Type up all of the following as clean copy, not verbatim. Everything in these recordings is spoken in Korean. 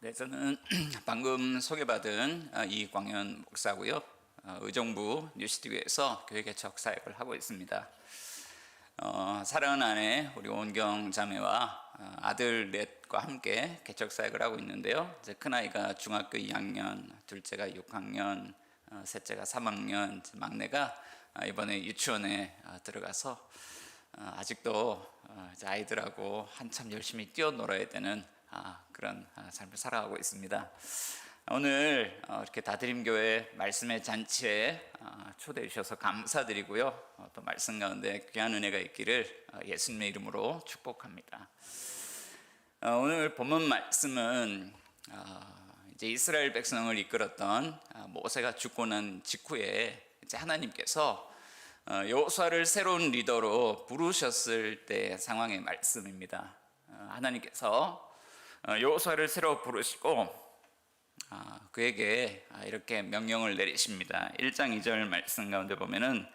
네, 저는 방금 소개받은 이광현 목사고요. 의정부 뉴시티교에서 교회 개척 사역을 하고 있습니다. 사랑하는 아내 우리 온경 자매와 아들 넷과 함께 개척 사역을 하고 있는데요. 이제 큰 아이가 중학교 2학년, 둘째가 6학년, 셋째가 3학년, 막내가 이번에 유치원에 들어가서 아직도 이제 아이들하고 한참 열심히 뛰어놀아야 되는 그런 삶을 살아가고 있습니다. 오늘 이렇게 다드림교회 말씀의 잔치에 초대해 주셔서 감사드리고요. 또 말씀 가운데 귀한 은혜가 있기를 예수님의 이름으로 축복합니다. 오늘 본문 말씀은 이제 이스라엘 백성을 이끌었던 모세가 죽고 난 직후에 이제 하나님께서 여호수아를 새로운 리더로 부르셨을 때 상황의 말씀입니다. 하나님께서 여호수아를 새로 부르시고 그에게 이렇게 명령을 내리십니다. 1장 2절 말씀 가운데 보면은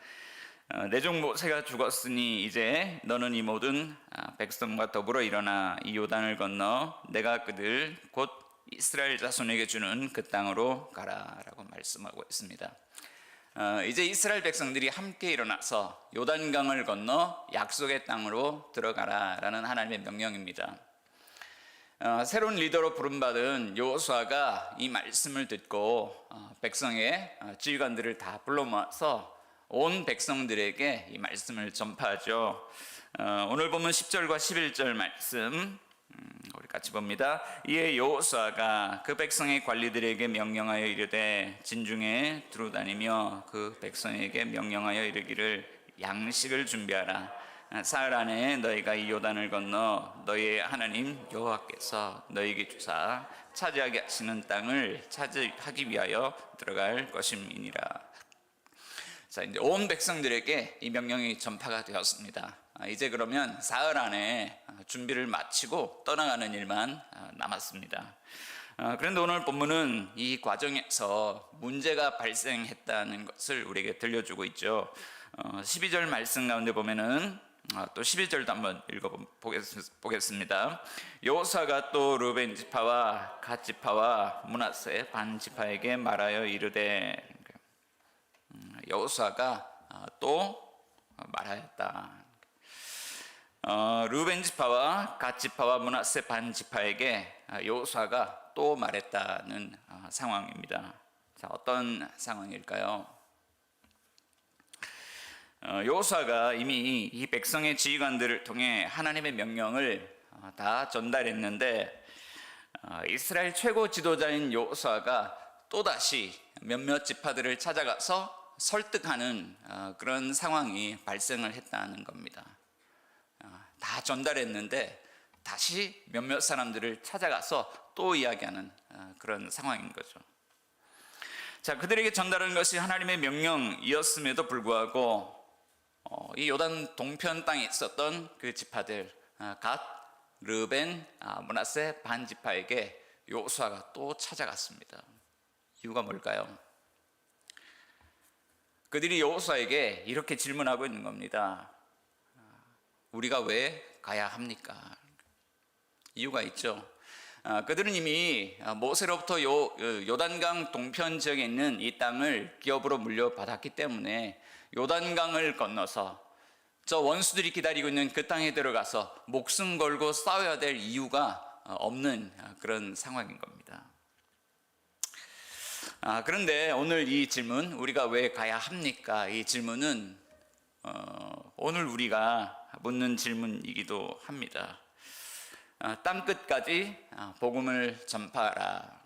내 종 모세가 죽었으니 이제 너는 이 모든 백성과 더불어 일어나 이 요단을 건너 내가 그들 곧 이스라엘 자손에게 주는 그 땅으로 가라라고 말씀하고 있습니다. 이제 이스라엘 백성들이 함께 일어나서 요단강을 건너 약속의 땅으로 들어가라라는 하나님의 명령입니다. 새로운 리더로 부름받은 여호수아가 이 말씀을 듣고 백성의 지휘관들을 다 불러 모아서 온 백성들에게 이 말씀을 전파하죠. 오늘 보면 10절과 11절 말씀 우리 같이 봅니다. 이에 여호수아가 그 백성의 관리들에게 명령하여 이르되 진중에 두루 다니며 그 백성에게 명령하여 이르기를 양식을 준비하라. 사흘 안에 너희가 이 요단을 건너 너희의 하나님 여호와께서 너희에게 주사 차지하게 하시는 땅을 차지하기 위하여 들어갈 것임이니라. 자, 이제 온 백성들에게 이 명령이 전파가 되었습니다. 이제 그러면 사흘 안에 준비를 마치고 떠나가는 일만 남았습니다. 그런데 오늘 본문은 이 과정에서 문제가 발생했다는 것을 우리에게 들려주고 있죠. 12절 말씀 가운데 보면은 또 12절도 한번 읽어보겠습니다. 여호수아가 또 르벤 지파와 갓 지파와 므낫세 반 지파에게 말하여 이르되, 여호수아가 또 말하였다. 르벤 지파와 갓 지파와 므낫세 반 지파에게 여호수아가 또 말했다는 상황입니다. 자, 어떤 상황일까요? 여호수아가 이미 이 백성의 지휘관들을 통해 하나님의 명령을 다 전달했는데 이스라엘 최고 지도자인 여호수아가 또다시 몇몇 지파들을 찾아가서 설득하는 그런 상황이 발생을 했다는 겁니다. 다 전달했는데 다시 몇몇 사람들을 찾아가서 또 이야기하는 그런 상황인 거죠. 자, 그들에게 전달한 것이 하나님의 명령이었음에도 불구하고 이 요단 동편 땅에 있었던 그 지파들 갓, 르벤, 므낫세 반 지파에게 여호수아가 또 찾아갔습니다. 이유가 뭘까요? 그들이 여호수아에게 이렇게 질문하고 있는 겁니다. 우리가 왜 가야 합니까? 이유가 있죠. 그들은 이미 모세로부터 요단강 동편 지역에 있는 이 땅을 기업으로 물려받았기 때문에 요단강을 건너서 저 원수들이 기다리고 있는 그 땅에 들어가서 목숨 걸고 싸워야 될 이유가 없는 그런 상황인 겁니다. 그런데 오늘 이 질문, 우리가 왜 가야 합니까? 이 질문은 오늘 우리가 묻는 질문이기도 합니다. 땅끝까지 복음을 전파하라.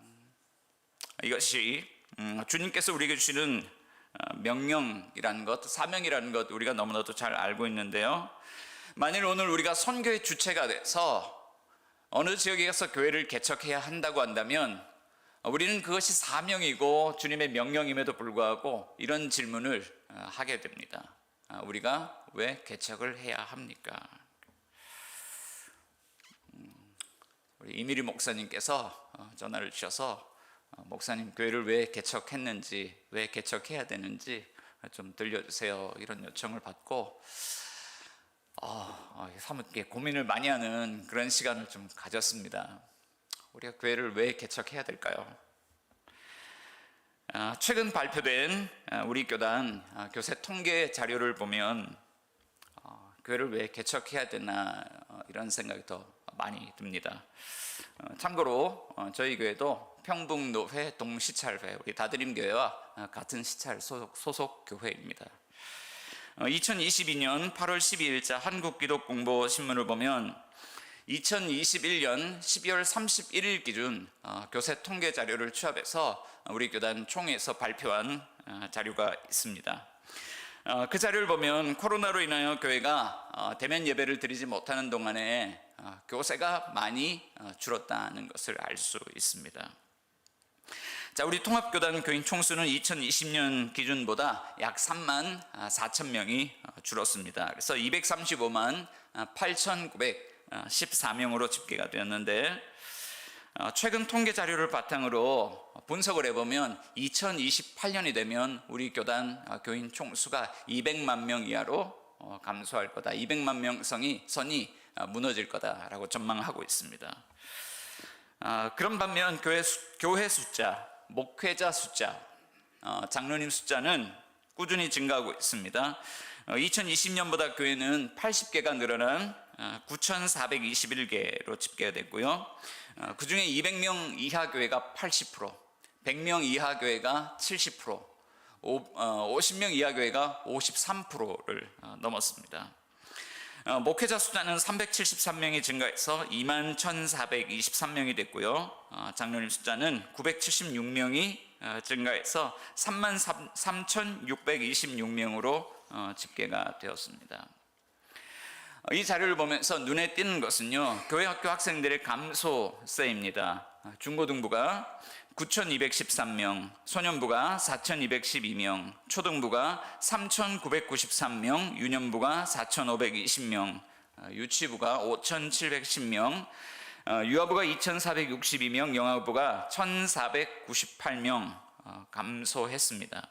이것이 주님께서 우리에게 주시는 명령이라는 것, 사명이라는 것 우리가 너무나도 잘 알고 있는데요. 만일 오늘 우리가 선교의 주체가 돼서 어느 지역에 가서 교회를 개척해야 한다고 한다면 우리는 그것이 사명이고 주님의 명령임에도 불구하고 이런 질문을 하게 됩니다. 우리가 왜 개척을 해야 합니까? 우리 이미리 목사님께서 전화를 주셔서 목사님 교회를 왜 개척했는지, 왜 개척해야 되는지 좀 들려주세요, 이런 요청을 받고 사뭇 고민을 많이 하는 그런 시간을 좀 가졌습니다. 우리가 교회를 왜 개척해야 될까요? 최근 발표된 우리 교단 교세 통계 자료를 보면 교회를 왜 개척해야 되나 이런 생각이 더 많이 듭니다. 참고로 저희 교회도 평북노회 동시찰회 우리 다드림교회와 같은 시찰 소속 교회입니다. 2022년 8월 12일자 한국기독공보신문을 보면 2021년 12월 31일 기준 교세 통계 자료를 취합해서 우리 교단 총회에서 발표한 자료가 있습니다. 그 자료를 보면 코로나로 인하여 교회가 대면 예배를 드리지 못하는 동안에 교세가 많이 줄었다는 것을 알 수 있습니다. 자, 우리 통합교단 교인 총수는 2020년 기준보다 약 3만 4천 명이 줄었습니다. 그래서 235만 8,914명으로 집계가 되었는데 최근 통계 자료를 바탕으로 분석을 해보면 2028년이 되면 우리 교단 교인 총수가 200만 명 이하로 감소할 거다. 200만 명 선이 무너질 거다라고 전망하고 있습니다. 그런 반면 교회 숫자, 목회자 숫자, 장로님 숫자는 꾸준히 증가하고 있습니다. 2020년보다 교회는 80개가 늘어난 9,421개로 집계가 됐고요. 그 중에 200명 이하 교회가 80%, 100명 이하 교회가 70%, 50명 이하 교회가 53%를 넘었습니다. 목회자 숫자는 373명이 증가해서 21,423명이 됐고요. 장로님 숫자는 976명이 증가해서 33,626명으로 집계가 되었습니다. 이 자료를 보면서 눈에 띄는 것은요, 교회 학교 학생들의 감소세입니다. 중고등부가 9,213명, 소년부가 4,212명, 초등부가 3,993명, 유년부가 4,520명, 유치부가 5,710명, 유아부가 2,462명, 영아부가 1,498명 감소했습니다.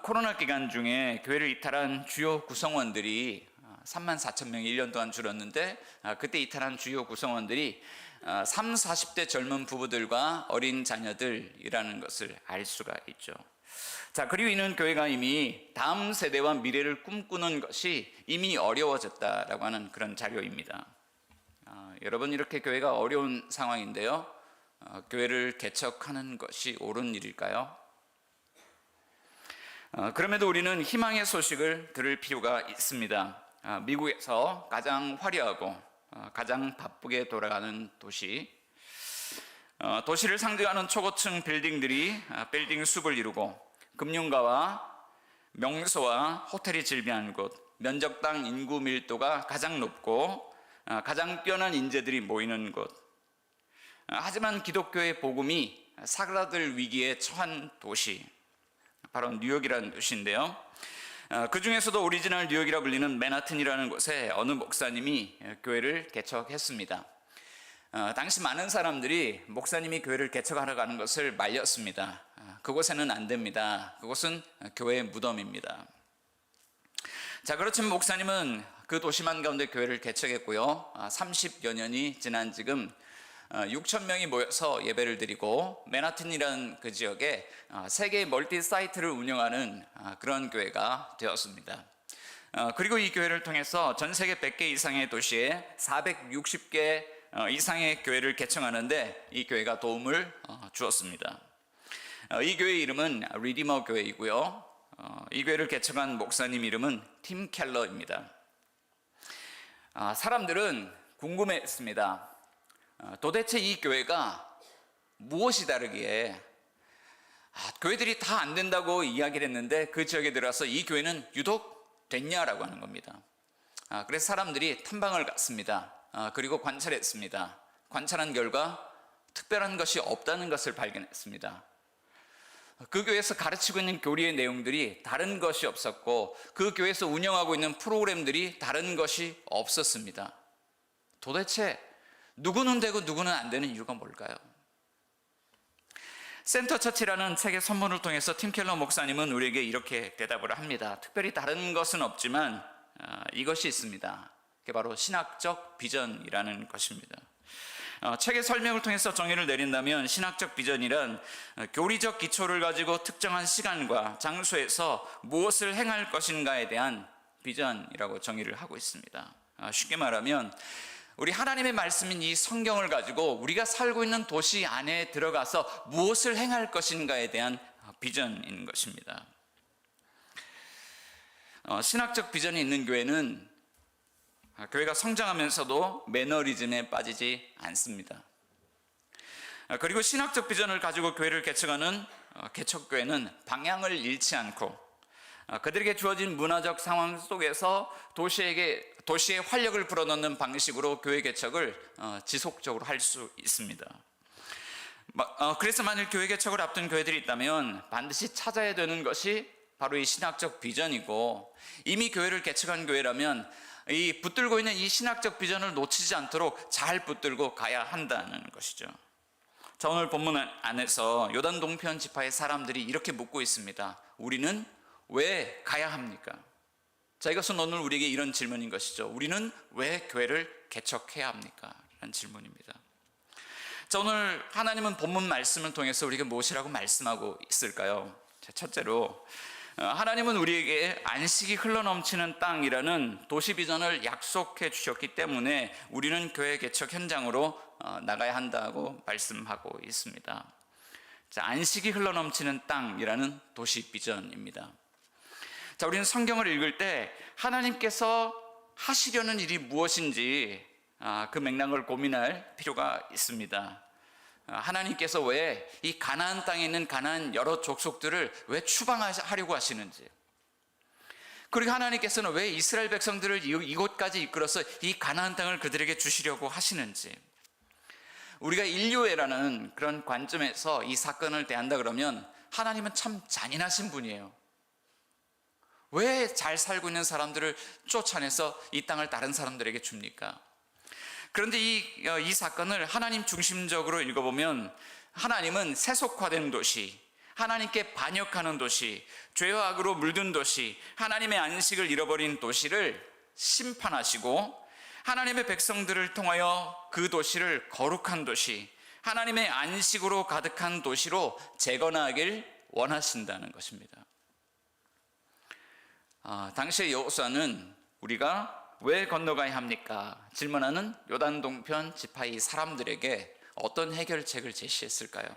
코로나 기간 중에 교회를 이탈한 주요 구성원들이 3만 4천 명이 1년 동안 줄었는데 그때 이탈한 주요 구성원들이 3, 40대 젊은 부부들과 어린 자녀들이라는 것을 알 수가 있죠. 자, 그리고 이는 교회가 이미 다음 세대와 미래를 꿈꾸는 것이 이미 어려워졌다라고 하는 그런 자료입니다. 여러분, 이렇게 교회가 어려운 상황인데요, 교회를 개척하는 것이 옳은 일일까요? 그럼에도 우리는 희망의 소식을 들을 필요가 있습니다. 미국에서 가장 화려하고 가장 바쁘게 돌아가는 도시, 도시를 상징하는 초고층 빌딩들이 빌딩 숲을 이루고 금융가와 명소와 호텔이 즐비한 곳, 면적당 인구 밀도가 가장 높고 가장 뛰어난 인재들이 모이는 곳. 하지만 기독교의 복음이 사그라들 위기에 처한 도시, 바로 뉴욕이라는 도시인데요, 그 중에서도 오리지널 뉴욕이라 불리는 맨하튼이라는 곳에 어느 목사님이 교회를 개척했습니다. 당시 많은 사람들이 목사님이 교회를 개척하러 가는 것을 말렸습니다. 그곳에는 안 됩니다. 그곳은 교회의 무덤입니다. 자, 그렇지만 목사님은 그 도시만 가운데 교회를 개척했고요. 30여 년이 지난 지금 6천 명이 모여서 예배를 드리고 맨하튼이라는 그 지역에 세 개의 멀티 사이트를 운영하는 그런 교회가 되었습니다. 그리고 이 교회를 통해서 전 세계 100개 이상의 도시에 460개 이상의 교회를 개척하는데 이 교회가 도움을 주었습니다. 이 교회 이름은 리디머 교회이고요. 이 교회를 개척한 목사님 이름은 팀 켈러입니다. 사람들은 궁금해했습니다. 도대체 이 교회가 무엇이 다르기에 교회들이 다 안 된다고 이야기를 했는데 그 지역에 들어와서 이 교회는 유독 됐냐라고 하는 겁니다. 그래서 사람들이 탐방을 갔습니다. 그리고 관찰했습니다. 관찰한 결과 특별한 것이 없다는 것을 발견했습니다. 그 교회에서 가르치고 있는 교리의 내용들이 다른 것이 없었고 그 교회에서 운영하고 있는 프로그램들이 다른 것이 없었습니다. 도대체 누구는 되고 누구는 안 되는 이유가 뭘까요? 센터처치라는 책의 선문을 통해서 팀 켈러 목사님은 우리에게 이렇게 대답을 합니다. 특별히 다른 것은 없지만 이것이 있습니다. 그게 바로 신학적 비전이라는 것입니다. 책의 설명을 통해서 정의를 내린다면 신학적 비전이란 교리적 기초를 가지고 특정한 시간과 장소에서 무엇을 행할 것인가에 대한 비전이라고 정의를 하고 있습니다. 쉽게 말하면 우리 하나님의 말씀인 이 성경을 가지고 우리가 살고 있는 도시 안에 들어가서 무엇을 행할 것인가에 대한 비전인 것입니다. 신학적 비전이 있는 교회는 교회가 성장하면서도 매너리즘에 빠지지 않습니다. 그리고 신학적 비전을 가지고 교회를 개척하는 개척교회는 방향을 잃지 않고 그들에게 주어진 문화적 상황 속에서 도시의 활력을 불어넣는 방식으로 교회 개척을 지속적으로 할 수 있습니다. 그래서 만일 교회 개척을 앞둔 교회들이 있다면 반드시 찾아야 되는 것이 바로 이 신학적 비전이고, 이미 교회를 개척한 교회라면 이 붙들고 있는 이 신학적 비전을 놓치지 않도록 잘 붙들고 가야 한다는 것이죠. 자, 오늘 본문 안에서 요단 동편 지파의 사람들이 이렇게 묻고 있습니다. 우리는 왜 가야 합니까? 자, 이것은 오늘 우리에게 이런 질문인 것이죠. 우리는 왜 교회를 개척해야 합니까? 라는 질문입니다. 자, 오늘 하나님은 본문 말씀을 통해서 우리에게 무엇이라고 말씀하고 있을까요? 자, 첫째로 하나님은 우리에게 안식이 흘러넘치는 땅이라는 도시 비전을 약속해 주셨기 때문에 우리는 교회 개척 현장으로 나가야 한다고 말씀하고 있습니다. 자, 안식이 흘러넘치는 땅이라는 도시 비전입니다. 자, 우리는 성경을 읽을 때 하나님께서 하시려는 일이 무엇인지 그 맥락을 고민할 필요가 있습니다. 하나님께서 왜 이 가나안 땅에 있는 가나안 여러 족속들을 왜 추방하려고 하시는지, 그리고 하나님께서는 왜 이스라엘 백성들을 이곳까지 이끌어서 이 가나안 땅을 그들에게 주시려고 하시는지, 우리가 인류애라는 그런 관점에서 이 사건을 대한다 그러면 하나님은 참 잔인하신 분이에요. 왜 잘 살고 있는 사람들을 쫓아내서 이 땅을 다른 사람들에게 줍니까? 그런데 이 사건을 하나님 중심적으로 읽어보면 하나님은 세속화된 도시, 하나님께 반역하는 도시, 죄와 악으로 물든 도시, 하나님의 안식을 잃어버린 도시를 심판하시고 하나님의 백성들을 통하여 그 도시를 거룩한 도시, 하나님의 안식으로 가득한 도시로 재건하길 원하신다는 것입니다. 당시의 여호수아는 우리가 왜 건너가야 합니까? 질문하는 요단 동편 지파의 사람들에게 어떤 해결책을 제시했을까요?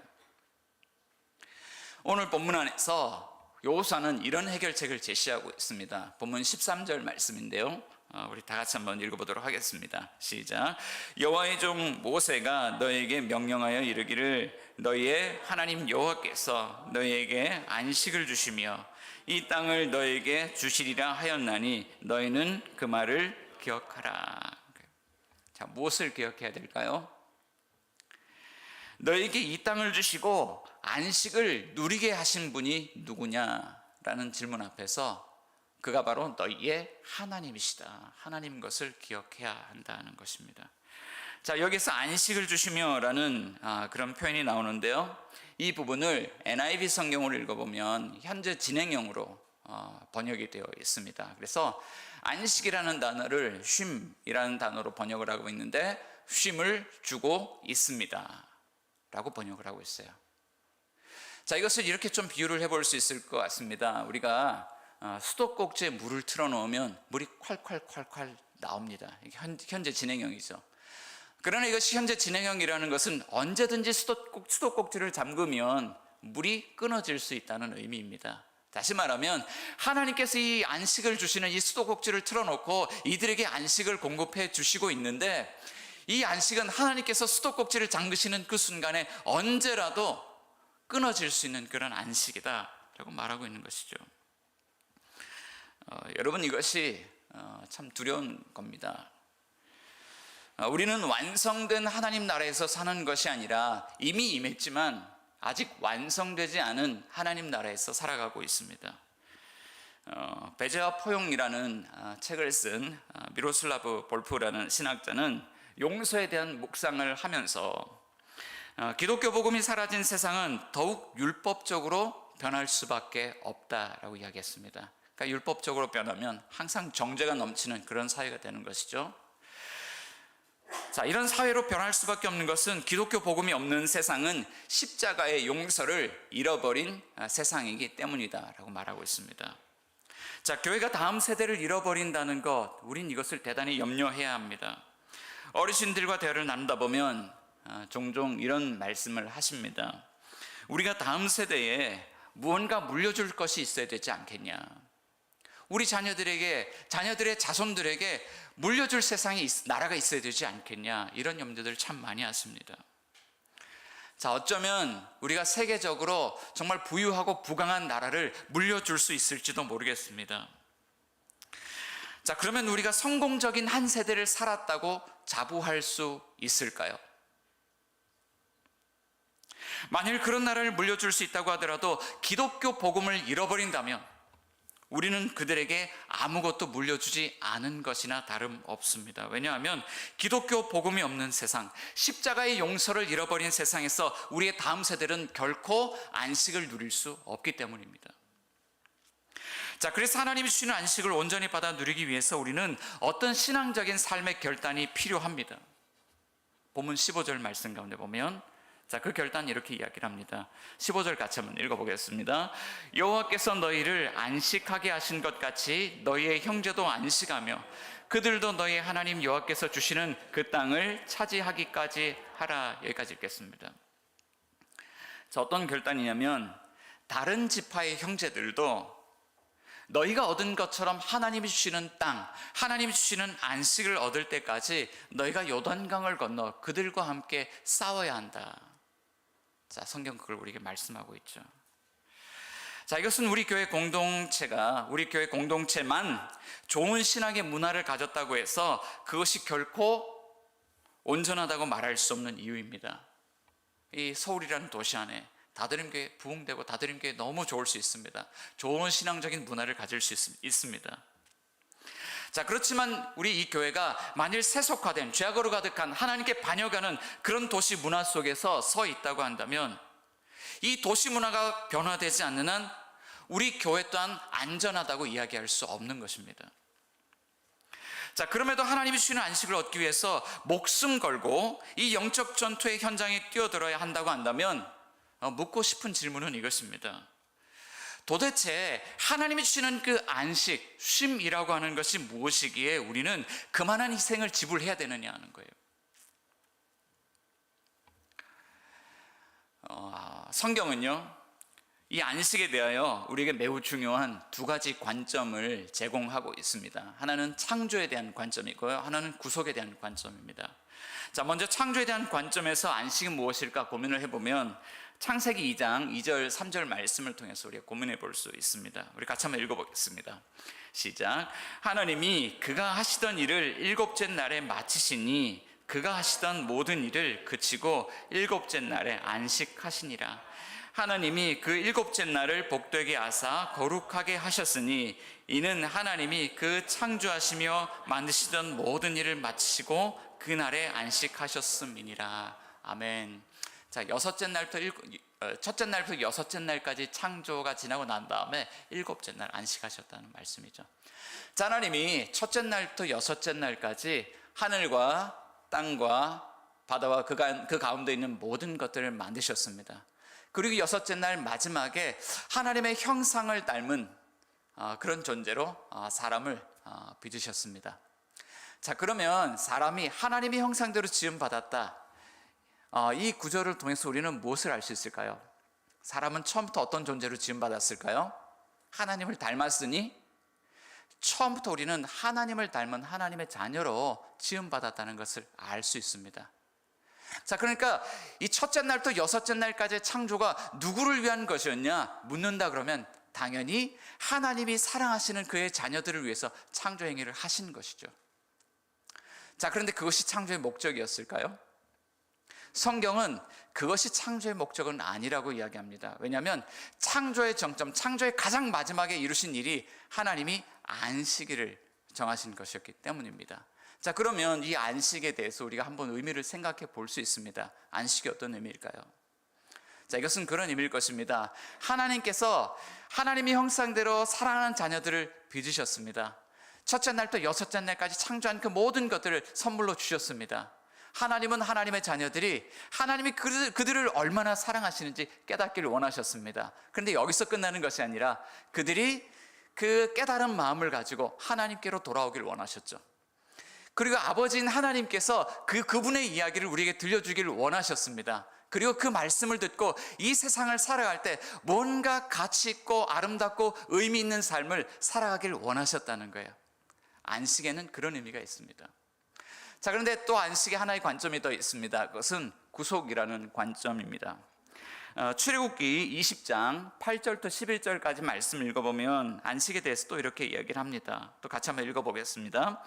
오늘 본문 안에서 여호수아는 이런 해결책을 제시하고 있습니다. 본문 13절 말씀인데요, 우리 다 같이 한번 읽어보도록 하겠습니다. 시작. 여호와의 종 모세가 너에게 명령하여 이르기를 너희의 하나님 여호와께서 너희에게 안식을 주시며 이 땅을 너에게 주시리라 하였나니 너희는 그 말을 기억하라. 자, 무엇을 기억해야 될까요? 너에게 이 땅을 주시고 안식을 누리게 하신 분이 누구냐라는 질문 앞에서 그가 바로 너희의 하나님이시다. 하나님 것을 기억해야 한다는 것입니다. 자, 여기서 안식을 주시며라는 그런 표현이 나오는데요, 이 부분을 NIV 성경을 읽어보면 현재 진행형으로 번역이 되어 있습니다. 그래서 안식이라는 단어를 쉼이라는 단어로 번역을 하고 있는데 쉼을 주고 있습니다 라고 번역을 하고 있어요. 자, 이것을 이렇게 좀 비유를 해볼 수 있을 것 같습니다. 우리가 수도꼭지에 물을 틀어놓으면 물이 콸콸콸콸 나옵니다. 이게 현재 진행형이죠. 그러나 이것이 현재 진행형이라는 것은 언제든지 수도꼭지를 잠그면 물이 끊어질 수 있다는 의미입니다. 다시 말하면 하나님께서 이 안식을 주시는 이 수도꼭지를 틀어놓고 이들에게 안식을 공급해 주시고 있는데, 이 안식은 하나님께서 수도꼭지를 잠그시는 그 순간에 언제라도 끊어질 수 있는 그런 안식이다 라고 말하고 있는 것이죠. 여러분, 이것이 참 두려운 겁니다. 우리는 완성된 하나님 나라에서 사는 것이 아니라 이미 임했지만 아직 완성되지 않은 하나님 나라에서 살아가고 있습니다. 베제와 포용이라는 책을 쓴 미로슬라브 볼프라는 신학자는 용서에 대한 묵상을 하면서 기독교 복음이 사라진 세상은 더욱 율법적으로 변할 수밖에 없다라고 이야기했습니다. 그러니까 율법적으로 변하면 항상 정죄가 넘치는 그런 사회가 되는 것이죠. 자, 이런 사회로 변할 수밖에 없는 것은 기독교 복음이 없는 세상은 십자가의 용서를 잃어버린 세상이기 때문이다라고 말하고 있습니다. 자, 교회가 다음 세대를 잃어버린다는 것, 우린 이것을 대단히 염려해야 합니다. 어르신들과 대화를 나누다 보면 종종 이런 말씀을 하십니다. 우리가 다음 세대에 무언가 물려줄 것이 있어야 되지 않겠냐. 우리 자녀들의 자손들에게 물려줄 나라가 있어야 되지 않겠냐. 이런 염려들을 참 많이 하십니다. 자, 어쩌면 우리가 세계적으로 정말 부유하고 부강한 나라를 물려줄 수 있을지도 모르겠습니다. 자, 그러면 우리가 성공적인 한 세대를 살았다고 자부할 수 있을까요? 만일 그런 나라를 물려줄 수 있다고 하더라도 기독교 복음을 잃어버린다면 우리는 그들에게 아무것도 물려주지 않은 것이나 다름없습니다. 왜냐하면 기독교 복음이 없는 세상, 십자가의 용서를 잃어버린 세상에서 우리의 다음 세대는 결코 안식을 누릴 수 없기 때문입니다. 자, 그래서 하나님이 주시는 안식을 온전히 받아 누리기 위해서 우리는 어떤 신앙적인 삶의 결단이 필요합니다. 본문 15절 말씀 가운데 보면 자, 그 결단 이렇게 이야기를 합니다. 15절 같이 한번 읽어보겠습니다. 여호와께서 너희를 안식하게 하신 것 같이 너희의 형제도 안식하며 그들도 너희 하나님 여호와께서 주시는 그 땅을 차지하기까지 하라. 여기까지 읽겠습니다. 자, 어떤 결단이냐면 다른 지파의 형제들도 너희가 얻은 것처럼 하나님이 주시는 땅, 하나님이 주시는 안식을 얻을 때까지 너희가 요단강을 건너 그들과 함께 싸워야 한다. 자, 성경 그걸 우리에게 말씀하고 있죠. 자, 이것은 우리 교회 공동체만 좋은 신앙의 문화를 가졌다고 해서 그것이 결코 온전하다고 말할 수 없는 이유입니다. 이 서울이라는 도시 안에 다드림교회 부흥되고 다드림교회 너무 좋을 수 있습니다. 좋은 신앙적인 문화를 가질 수 있습니다. 자, 그렇지만 우리 이 교회가 만일 세속화된 죄악으로 가득한 하나님께 반역하는 그런 도시 문화 속에서 서 있다고 한다면 이 도시 문화가 변화되지 않는 한 우리 교회 또한 안전하다고 이야기할 수 없는 것입니다. 자, 그럼에도 하나님이 주시는 안식을 얻기 위해서 목숨 걸고 이 영적 전투의 현장에 뛰어들어야 한다고 한다면 묻고 싶은 질문은 이것입니다. 도대체 하나님이 주시는 그 안식, 쉼이라고 하는 것이 무엇이기에 우리는 그만한 희생을 지불해야 되느냐 하는 거예요. 성경은요, 이 안식에 대하여 우리에게 매우 중요한 두 가지 관점을 제공하고 있습니다. 하나는 창조에 대한 관점이고요, 하나는 구속에 대한 관점입니다. 자, 먼저 창조에 대한 관점에서 안식은 무엇일까 고민을 해보면 창세기 2장 2절 3절 말씀을 통해서 우리가 고민해 볼 수 있습니다. 우리 같이 한번 읽어보겠습니다. 시작. 하나님이 그가 하시던 일을 일곱째 날에 마치시니 그가 하시던 모든 일을 그치고 일곱째 날에 안식하시니라. 하나님이 그 일곱째 날을 복되게 하사 거룩하게 하셨으니 이는 하나님이 그 창조하시며 만드시던 모든 일을 마치시고 그 날에 안식하셨음이니라. 아멘. 자, 첫째 날부터 여섯째 날까지 창조가 지나고 난 다음에 일곱째 날 안식하셨다는 말씀이죠. 자, 하나님이 첫째 날부터 여섯째 날까지 하늘과 땅과 바다와 그 가운데 있는 모든 것들을 만드셨습니다. 그리고 여섯째 날 마지막에 하나님의 형상을 닮은 그런 존재로 사람을 빚으셨습니다. 자, 그러면 사람이 하나님의 형상대로 지음받았다. 이 구절을 통해서 우리는 무엇을 알 수 있을까요? 사람은 처음부터 어떤 존재로 지음받았을까요? 하나님을 닮았으니 처음부터 우리는 하나님을 닮은 하나님의 자녀로 지음받았다는 것을 알 수 있습니다. 자, 그러니까 이 첫째 날부터 여섯째 날까지의 창조가 누구를 위한 것이었냐 묻는다 그러면 당연히 하나님이 사랑하시는 그의 자녀들을 위해서 창조 행위를 하신 것이죠. 자, 그런데 그것이 창조의 목적이었을까요? 성경은 그것이 창조의 목적은 아니라고 이야기합니다. 왜냐하면 창조의 정점, 창조의 가장 마지막에 이루신 일이 하나님이 안식일을 정하신 것이었기 때문입니다. 자, 그러면 이 안식에 대해서 우리가 한번 의미를 생각해 볼 수 있습니다. 안식이 어떤 의미일까요? 자, 이것은 그런 의미일 것입니다. 하나님께서 하나님의 형상대로 사랑하는 자녀들을 빚으셨습니다. 첫째 날부터 여섯째 날까지 창조한 그 모든 것들을 선물로 주셨습니다. 하나님은 하나님의 자녀들이 하나님이 그들을 얼마나 사랑하시는지 깨닫기를 원하셨습니다. 그런데 여기서 끝나는 것이 아니라 그들이 그 깨달은 마음을 가지고 하나님께로 돌아오기를 원하셨죠. 그리고 아버지인 하나님께서 그분의 이야기를 우리에게 들려주기를 원하셨습니다. 그리고 그 말씀을 듣고 이 세상을 살아갈 때 뭔가 가치 있고 아름답고 의미 있는 삶을 살아가길 원하셨다는 거예요. 안식에는 그런 의미가 있습니다. 자, 그런데 또 안식에 하나의 관점이 더 있습니다. 그것은 구속이라는 관점입니다. 출애굽기 20장 8절부터 11절까지 말씀 읽어보면 안식에 대해서 또 이렇게 이야기를 합니다. 또 같이 한번 읽어보겠습니다.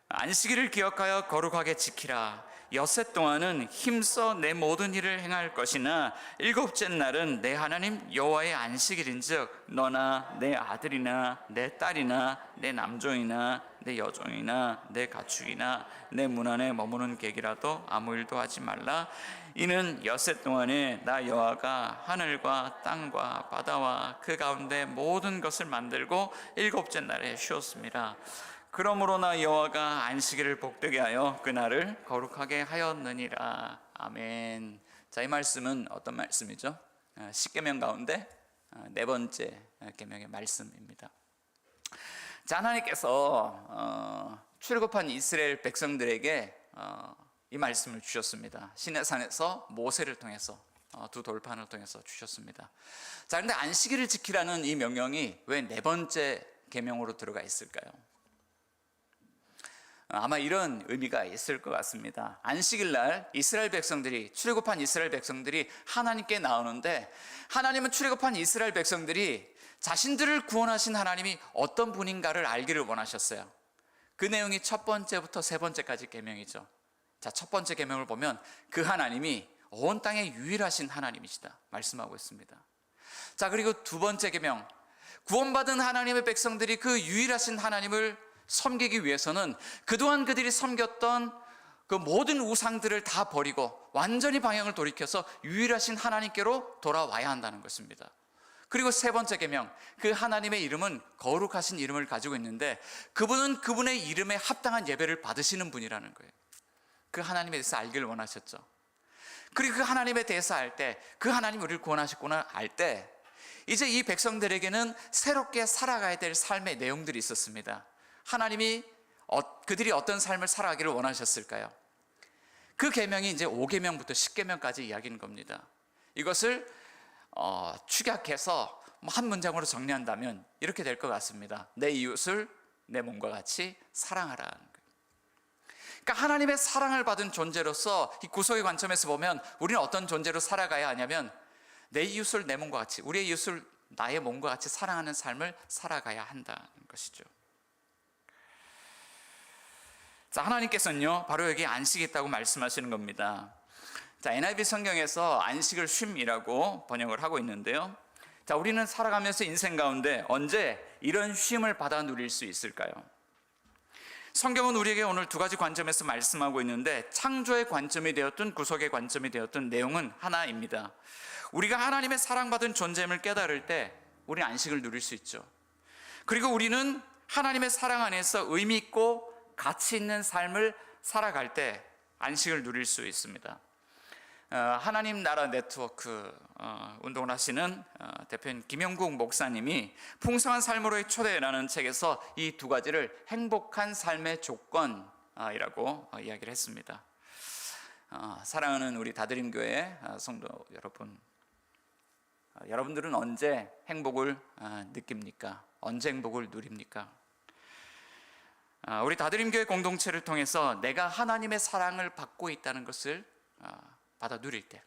안식일을 기억하여 거룩하게 지키라. 엿새 동안은 힘써 내 모든 일을 행할 것이나 일곱째 날은 내 하나님 여호와의 안식일인즉 너나 내 아들이나 내 딸이나 내 남종이나 내 여종이나 내 가축이나 내 문 안에 머무는 객이라도 아무 일도 하지 말라. 이는 엿새 동안에 나 여호와가 하늘과 땅과 바다와 그 가운데 모든 것을 만들고 일곱째 날에 쉬었습니다. 그러므로 나 여호와가 안식일을 복되게 하여 그날을 거룩하게 하였느니라. 아멘. 자, 이 말씀은 어떤 말씀이죠? 십계명 가운데 네 번째 계명의 말씀입니다. 자, 하나님께서 출애굽한 이스라엘 백성들에게 이 말씀을 주셨습니다. 시내산에서 모세를 통해서 두 돌판을 통해서 주셨습니다. 자, 그런데 안식일을 지키라는 이 명령이 왜 네 번째 계명으로 들어가 있을까요? 아마 이런 의미가 있을 것 같습니다. 안식일 날 이스라엘 백성들이, 출애굽한 이스라엘 백성들이 하나님께 나오는데, 하나님은 출애굽한 이스라엘 백성들이 자신들을 구원하신 하나님이 어떤 분인가를 알기를 원하셨어요. 그 내용이 첫 번째부터 세 번째까지 계명이죠. 자, 첫 번째 계명을 보면 그 하나님이 온 땅에 유일하신 하나님이시다 말씀하고 있습니다. 자, 그리고 두 번째 계명, 구원받은 하나님의 백성들이 그 유일하신 하나님을 섬기기 위해서는 그동안 그들이 섬겼던 그 모든 우상들을 다 버리고 완전히 방향을 돌이켜서 유일하신 하나님께로 돌아와야 한다는 것입니다. 그리고 세 번째 계명, 그 하나님의 이름은 거룩하신 이름을 가지고 있는데 그분은 그분의 이름에 합당한 예배를 받으시는 분이라는 거예요. 그 하나님에 대해서 알기를 원하셨죠. 그리고 그 하나님에 대해서 알 때, 그 하나님이 우리를 구원하셨구나 알 때, 이제 이 백성들에게는 새롭게 살아가야 될 삶의 내용들이 있었습니다. 하나님이 그들이 어떤 삶을 살아가기를 원하셨을까요? 그 계명이 이제 5계명부터 10계명까지 이야기하는 겁니다. 이것을 축약해서 한 문장으로 정리한다면 이렇게 될 것 같습니다. 내 이웃을 내 몸과 같이 사랑하라는 거예요. 그러니까 하나님의 사랑을 받은 존재로서 이 구속의 관점에서 보면 우리는 어떤 존재로 살아가야 하냐면 내 이웃을 내 몸과 같이, 우리의 이웃을 나의 몸과 같이 사랑하는 삶을 살아가야 한다는 것이죠. 자, 하나님께서는요 바로 여기 안식이 있다고 말씀하시는 겁니다. 자, NIV 성경에서 안식을 쉼이라고 번역을 하고 있는데요. 자, 우리는 살아가면서 인생 가운데 언제 이런 쉼을 받아 누릴 수 있을까요? 성경은 우리에게 오늘 두 가지 관점에서 말씀하고 있는데 창조의 관점이 되었든 구속의 관점이 되었든 내용은 하나입니다. 우리가 하나님의 사랑받은 존재임을 깨달을 때 우리는 안식을 누릴 수 있죠. 그리고 우리는 하나님의 사랑 안에서 의미 있고 가치 있는 삶을 살아갈 때 안식을 누릴 수 있습니다. 하나님 나라 네트워크 운동을 하시는 대표인 김영국 목사님이 풍성한 삶으로의 초대라는 책에서 이 두 가지를 행복한 삶의 조건이라고 이야기를 했습니다. 사랑하는 우리 다드림교회 성도 여러분, 여러분들은 언제 행복을 느낍니까? 언제 행복을 누립니까? 우리 다드림교회 공동체를 통해서 내가 하나님의 사랑을 받고 있다는 것을 받아 누릴 때,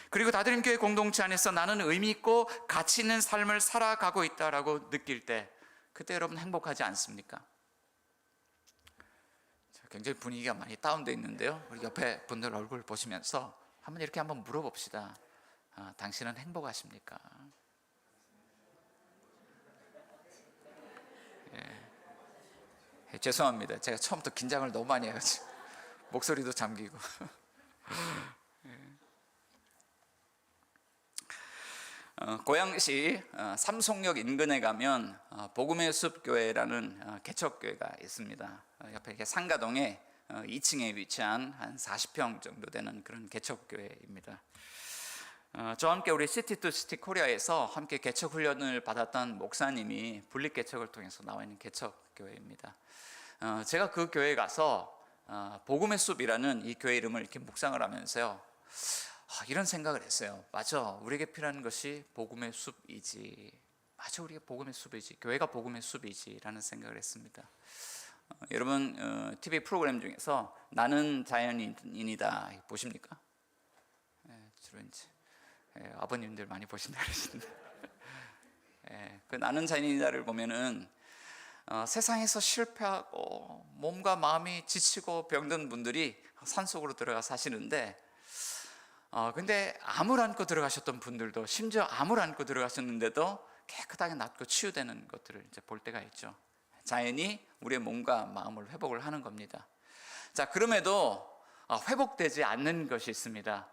그리고 다드림교회 공동체 안에서 나는 의미 있고 가치 있는 삶을 살아가고 있다라고 느낄 때, 그때 여러분 행복하지 않습니까? 굉장히 분위기가 많이 다운되어 있는데요, 우리 옆에 분들 얼굴 보시면서 한번 물어봅시다. 당신은 행복하십니까? 죄송합니다. 제가 처음부터 긴장을 너무 많이 해가지고 목소리도 잠기고. 고양시 삼송역 인근에 가면 복음의 숲 교회라는 개척교회가 있습니다. 옆에 이렇게 상가동에 2층에 위치한 한 40평 정도 되는 그런 개척교회입니다. 저와 함께 우리 시티 투 시티 코리아에서 함께 개척 훈련을 받았던 목사님이 분립 개척을 통해서 나와 있는 개척교회입니다. 제가 그 교회에 가서 복음의 숲이라는 이 교회 이름을 이렇게 묵상을 하면서요, 이런 생각을 했어요. 맞아, 우리에게 필요한 것이 복음의 숲이지. 맞아, 우리가 복음의 숲이지. 교회가 복음의 숲이지라는 생각을 했습니다. 여러분, TV 프로그램 중에서 나는 자연인이다 보십니까? 주로 이제 아버님들 많이 보신다 그러시는데, 그 나는 자연인이다를 보면은 세상에서 실패하고 몸과 마음이 지치고 병든 분들이 산속으로 들어가 사시는데, 근데 암을 안고 들어가셨던 분들도, 심지어 암을 안고 들어가셨는데도 깨끗하게 낫고 치유되는 것들을 이제 볼 때가 있죠. 자연이 우리의 몸과 마음을 회복을 하는 겁니다. 자, 그럼에도 회복되지 않는 것이 있습니다.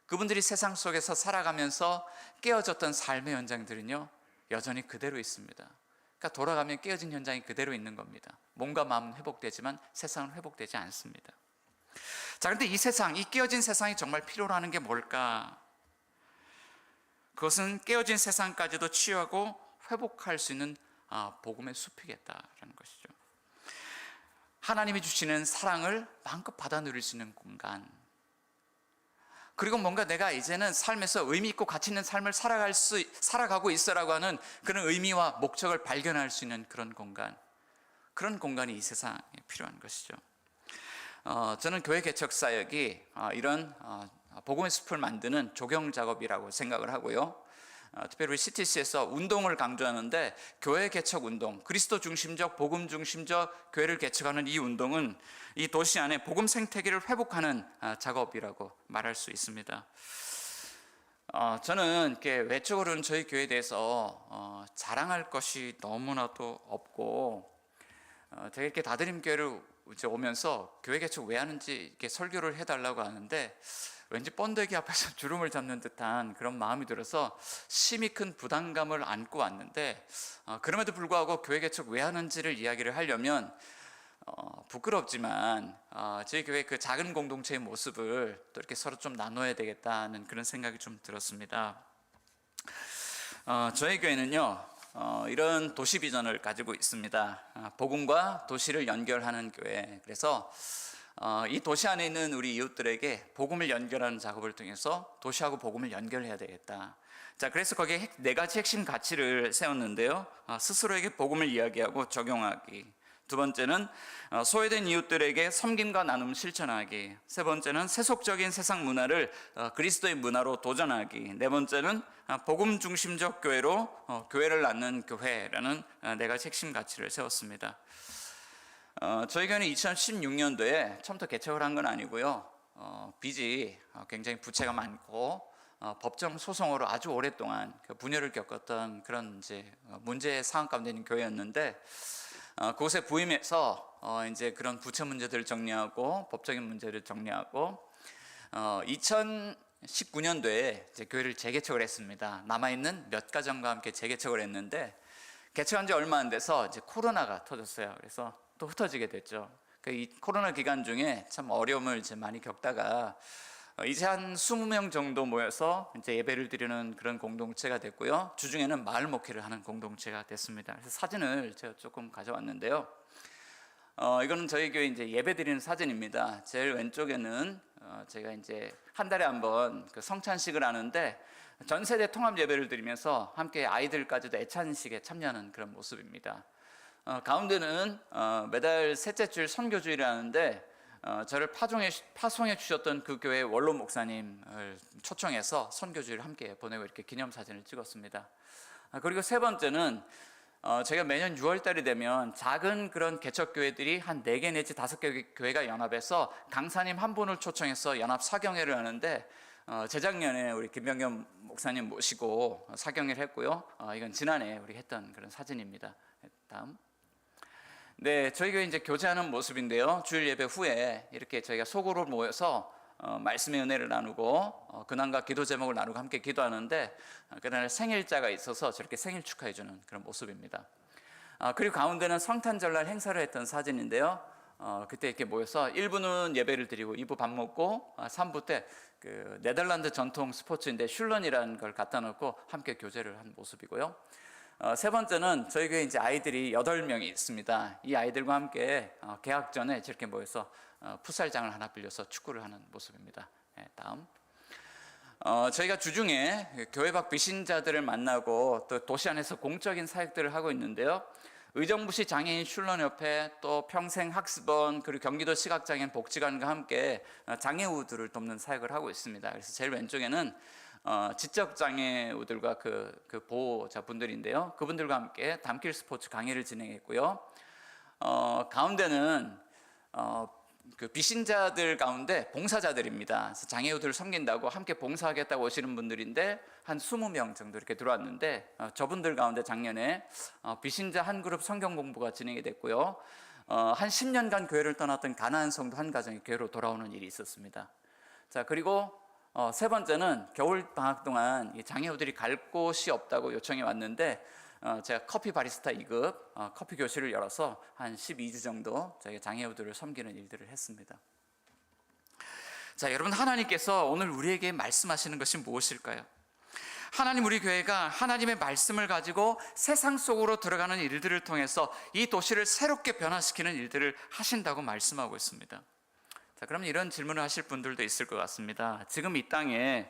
그분들이 세상 속에서 살아가면서 깨어졌던 삶의 현장들은요, 여전히 그대로 있습니다. 그러니까 돌아가면 깨어진 현장이 그대로 있는 겁니다. 몸과 마음은 회복되지만 세상은 회복되지 않습니다. 자, 그런데 이 세상, 이 깨어진 세상이 정말 필요로 하는 게 뭘까? 그것은 깨어진 세상까지도 치유하고 회복할 수 있는 복음의 숲이겠다라는 것이죠. 하나님이 주시는 사랑을 마음껏 받아 누릴 수 있는 공간, 그리고 뭔가 내가 이제는 삶에서 의미 있고 가치 있는 삶을 살아가고 있어라고 하는 그런 의미와 목적을 발견할 수 있는 그런 공간, 그런 공간이 이 세상에 필요한 것이죠. 저는 교회 개척 사역이 이런 복음의 숲을 만드는 조경 작업이라고 생각을 하고요. 특별히 우리 CTC에서 운동을 강조하는데, 교회 개척 운동, 그리스도 중심적 복음 중심적 교회를 개척하는 이 운동은 이 도시 안에 복음 생태계를 회복하는 작업이라고 말할 수 있습니다. 저는 이렇게 외적으로는 저희 교회에 대해서 자랑할 것이 너무나도 없고, 제가 이렇게 다드림 교회를 이제 오면서 교회 개척 왜 하는지 이렇게 설교를 해달라고 하는데, 왠지 번데기 앞에서 주름을 잡는 듯한 그런 마음이 들어서 심히 큰 부담감을 안고 왔는데, 그럼에도 불구하고 교회 개척 왜 하는지를 이야기를 하려면 부끄럽지만 저희 교회 그 작은 공동체의 모습을 또 이렇게 서로 좀 나눠야 되겠다는 그런 생각이 좀 들었습니다. 저희 교회는요, 이런 도시 비전을 가지고 있습니다. 복음과 도시를 연결하는 교회. 그래서 이 도시 안에 있는 우리 이웃들에게 복음을 연결하는 작업을 통해서 도시하고 복음을 연결해야 되겠다. 자, 그래서 거기에 4가지 핵심 가치를 세웠는데요. 스스로에게 복음을 이야기하고 적용하기. 두 번째는 소외된 이웃들에게 섬김과 나눔 실천하기. 세 번째는 세속적인 세상 문화를 그리스도의 문화로 도전하기. 네 번째는 복음 중심적 교회로 교회를 낳는 교회라는 4가지 핵심 가치를 세웠습니다. 저희 교회는 2016년도에 처음부터 개척을 한 건 아니고요. 빚이 굉장히 부채가 많고 법정 소송으로 아주 오랫동안 분열을 겪었던 그런 이제 문제의 상황 가운데 있는 교회였는데, 그곳에 부임해서 이제 그런 부채 문제들을 정리하고 법적인 문제를 정리하고 2019년도에 이제 교회를 재개척을 했습니다. 남아있는 몇 가정과 함께 재개척을 했는데, 개척한 지 얼마 안 돼서 이제 코로나가 터졌어요. 그래서 또 흩어지게 됐죠. 이 코로나 기간 중에 참 어려움을 이제 많이 겪다가 이제 한 20명 정도 모여서 이제 예배를 드리는 그런 공동체가 됐고요. 주중에는 마을 목회를 하는 공동체가 됐습니다. 그래서 사진을 제가 조금 가져왔는데요. 이거는 저희 교회 이제 예배 드리는 사진입니다. 제일 왼쪽에는 제가 이제 한 달에 한 번 그 성찬식을 하는데, 전 세대 통합 예배를 드리면서 함께 아이들까지도 애찬식에 참여하는 그런 모습입니다. 가운데는 매달 셋째 주일 선교주일을 하는데, 저를 파송해 주셨던 그 교회 원로 목사님을 초청해서 선교주일을 함께 보내고 이렇게 기념사진을 찍었습니다. 그리고 세 번째는 제가 매년 6월 달이 되면 작은 그런 개척교회들이 한 4개 내지 5개 교회가 연합해서 강사님 한 분을 초청해서 연합 사경회를 하는데, 재작년에 우리 김병겸 목사님 모시고 사경회를 했고요. 이건 지난해 우리 했던 그런 사진입니다. 다음. 네, 저희 교회 이제 교제하는 모습인데요. 주일 예배 후에 이렇게 저희가 소그룹으로 모여서 말씀의 은혜를 나누고 근황과 기도 제목을 나누고 함께 기도하는데, 그날 생일자가 있어서 저렇게 생일 축하해 주는 그런 모습입니다. 그리고 가운데는 성탄절날 행사를 했던 사진인데요. 그때 이렇게 모여서 1부는 예배를 드리고 2부 밥 먹고 3부 때 그 네덜란드 전통 스포츠인데 슐런이라는 걸 갖다 놓고 함께 교제를 한 모습이고요. 세 번째는 저희 교회 이제 아이들이 8명이 있습니다. 이 아이들과 함께 개학 전에 저렇게 모여서 풋살장을 하나 빌려서 축구를 하는 모습입니다. 다음. 저희가 주중에 교회 밖 비신자들을 만나고 또 도시 안에서 공적인 사역들을 하고 있는데요. 의정부시 장애인 슐런협회, 또 평생학습원, 그리고 경기도 시각장애인 복지관과 함께 장애우들을 돕는 사역을 하고 있습니다. 그래서 제일 왼쪽에는 지적장애우들과 그 보호자분들인데요. 그분들과 함께 담길 스포츠 강의를 진행했고요. 가운데는 그 비신자들 가운데 봉사자들입니다. 그래서 장애우들을 섬긴다고 함께 봉사하겠다고 오시는 분들인데 한 20명 정도 이렇게 들어왔는데 저분들 가운데 작년에 비신자 한 그룹 성경 공부가 진행이 됐고요. 한 10년간 교회를 떠났던 가나안 성도 한 가정이 교회로 돌아오는 일이 있었습니다. 자, 그리고 세 번째는 겨울 방학 동안 이 장애우들이 갈 곳이 없다고 요청이 왔는데 제가 커피 바리스타 2급 커피 교실을 열어서 한 12주 정도 저희 장애우들을 섬기는 일들을 했습니다. 자, 여러분, 하나님께서 오늘 우리에게 말씀하시는 것이 무엇일까요? 하나님, 우리 교회가 하나님의 말씀을 가지고 세상 속으로 들어가는 일들을 통해서 이 도시를 새롭게 변화시키는 일들을 하신다고 말씀하고 있습니다. 자, 그럼 이런 질문을 하실 분들도 있을 것 같습니다. 지금 이 땅에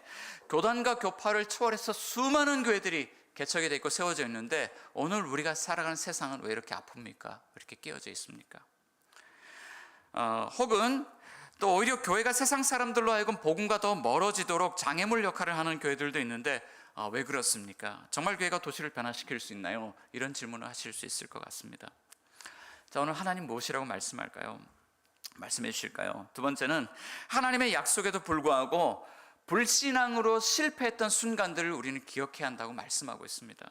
교단과 교파를 초월해서 수많은 교회들이 개척이 되어 있고 세워져 있는데 오늘 우리가 살아가는 세상은 왜 이렇게 아픕니까? 왜 이렇게 끼어져 있습니까? 혹은 또 오히려 교회가 세상 사람들로 하여금 복음과 더 멀어지도록 장애물 역할을 하는 교회들도 있는데 왜 그렇습니까? 정말 교회가 도시를 변화시킬 수 있나요? 이런 질문을 하실 수 있을 것 같습니다. 자, 오늘 하나님 무엇이라고 말씀할까요? 말씀해 주실까요? 두 번째는 하나님의 약속에도 불구하고 불신앙으로 실패했던 순간들을 우리는 기억해야 한다고 말씀하고 있습니다.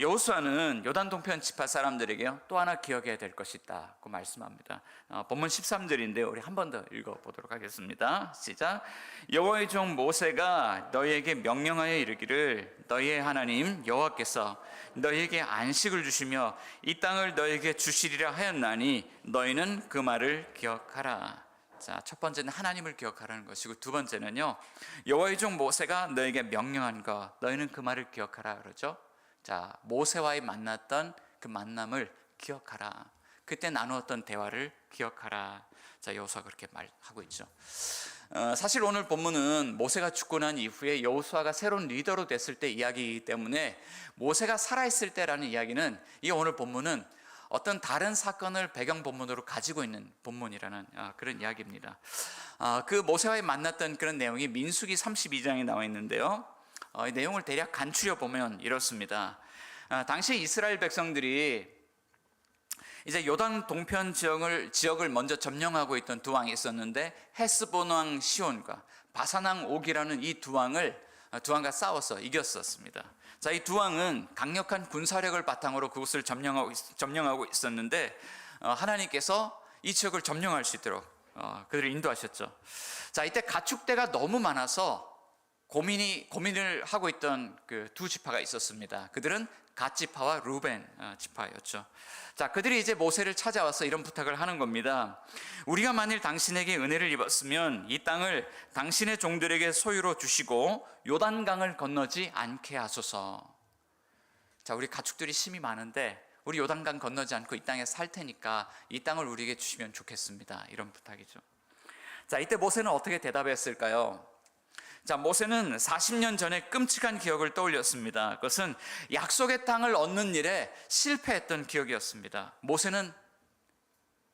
여호수아는 요단 동편 지파 사람들에게요, 또 하나 기억해야 될 것이 있다고 말씀합니다. 본문 13절인데 우리 한 번 더 읽어보도록 하겠습니다. 시작. 여호와의 종 모세가 너희에게 명령하여 이르기를 너희의 하나님 여호와께서 너희에게 안식을 주시며 이 땅을 너희에게 주시리라 하였나니 너희는 그 말을 기억하라. 자, 첫 번째는 하나님을 기억하라는 것이고 두 번째는요, 여호와의 종 모세가 너에게 명령한 것, 너희는 그 말을 기억하라 그러죠. 자, 모세와의 만났던 그 만남을 기억하라. 그때 나누었던 대화를 기억하라. 자, 여호수아가 그렇게 말하고 있죠. 사실 오늘 본문은 모세가 죽고 난 이후에 여호수아가 새로운 리더로 됐을 때 이야기이기 때문에 모세가 살아있을 때라는 이야기는 이 오늘 본문은 어떤 다른 사건을 배경 본문으로 가지고 있는 본문이라는 그런 이야기입니다. 그 모세와의 만났던 그런 내용이 민수기 32장에 나와 있는데요. 이 내용을 대략 간추려 보면 이렇습니다. 당시 이스라엘 백성들이 이제 요단 동편 지역을 먼저 점령하고 있던 두 왕이 있었는데 헤스본 왕 시온과 바산 왕 옥이라는 이 두 왕과 싸워서 이겼었습니다. 자, 이 두 왕은 강력한 군사력을 바탕으로 그곳을 점령하고 있었는데 하나님께서 이 지역을 점령할 수 있도록 그들을 인도하셨죠. 자, 이때 가축대가 너무 많아서 고민을 하고 있던 그 두 지파가 있었습니다. 그들은 갓 지파와 루벤 지파였죠. 자, 그들이 이제 모세를 찾아와서 이런 부탁을 하는 겁니다. 우리가 만일 당신에게 은혜를 입었으면 이 땅을 당신의 종들에게 소유로 주시고 요단강을 건너지 않게 하소서. 자, 우리 가축들이 힘이 많은데 우리 요단강 건너지 않고 이 땅에 살 테니까 이 땅을 우리에게 주시면 좋겠습니다. 이런 부탁이죠. 자, 이때 모세는 어떻게 대답했을까요? 자, 모세는 40년 전에 끔찍한 기억을 떠올렸습니다. 그것은 약속의 땅을 얻는 일에 실패했던 기억이었습니다. 모세는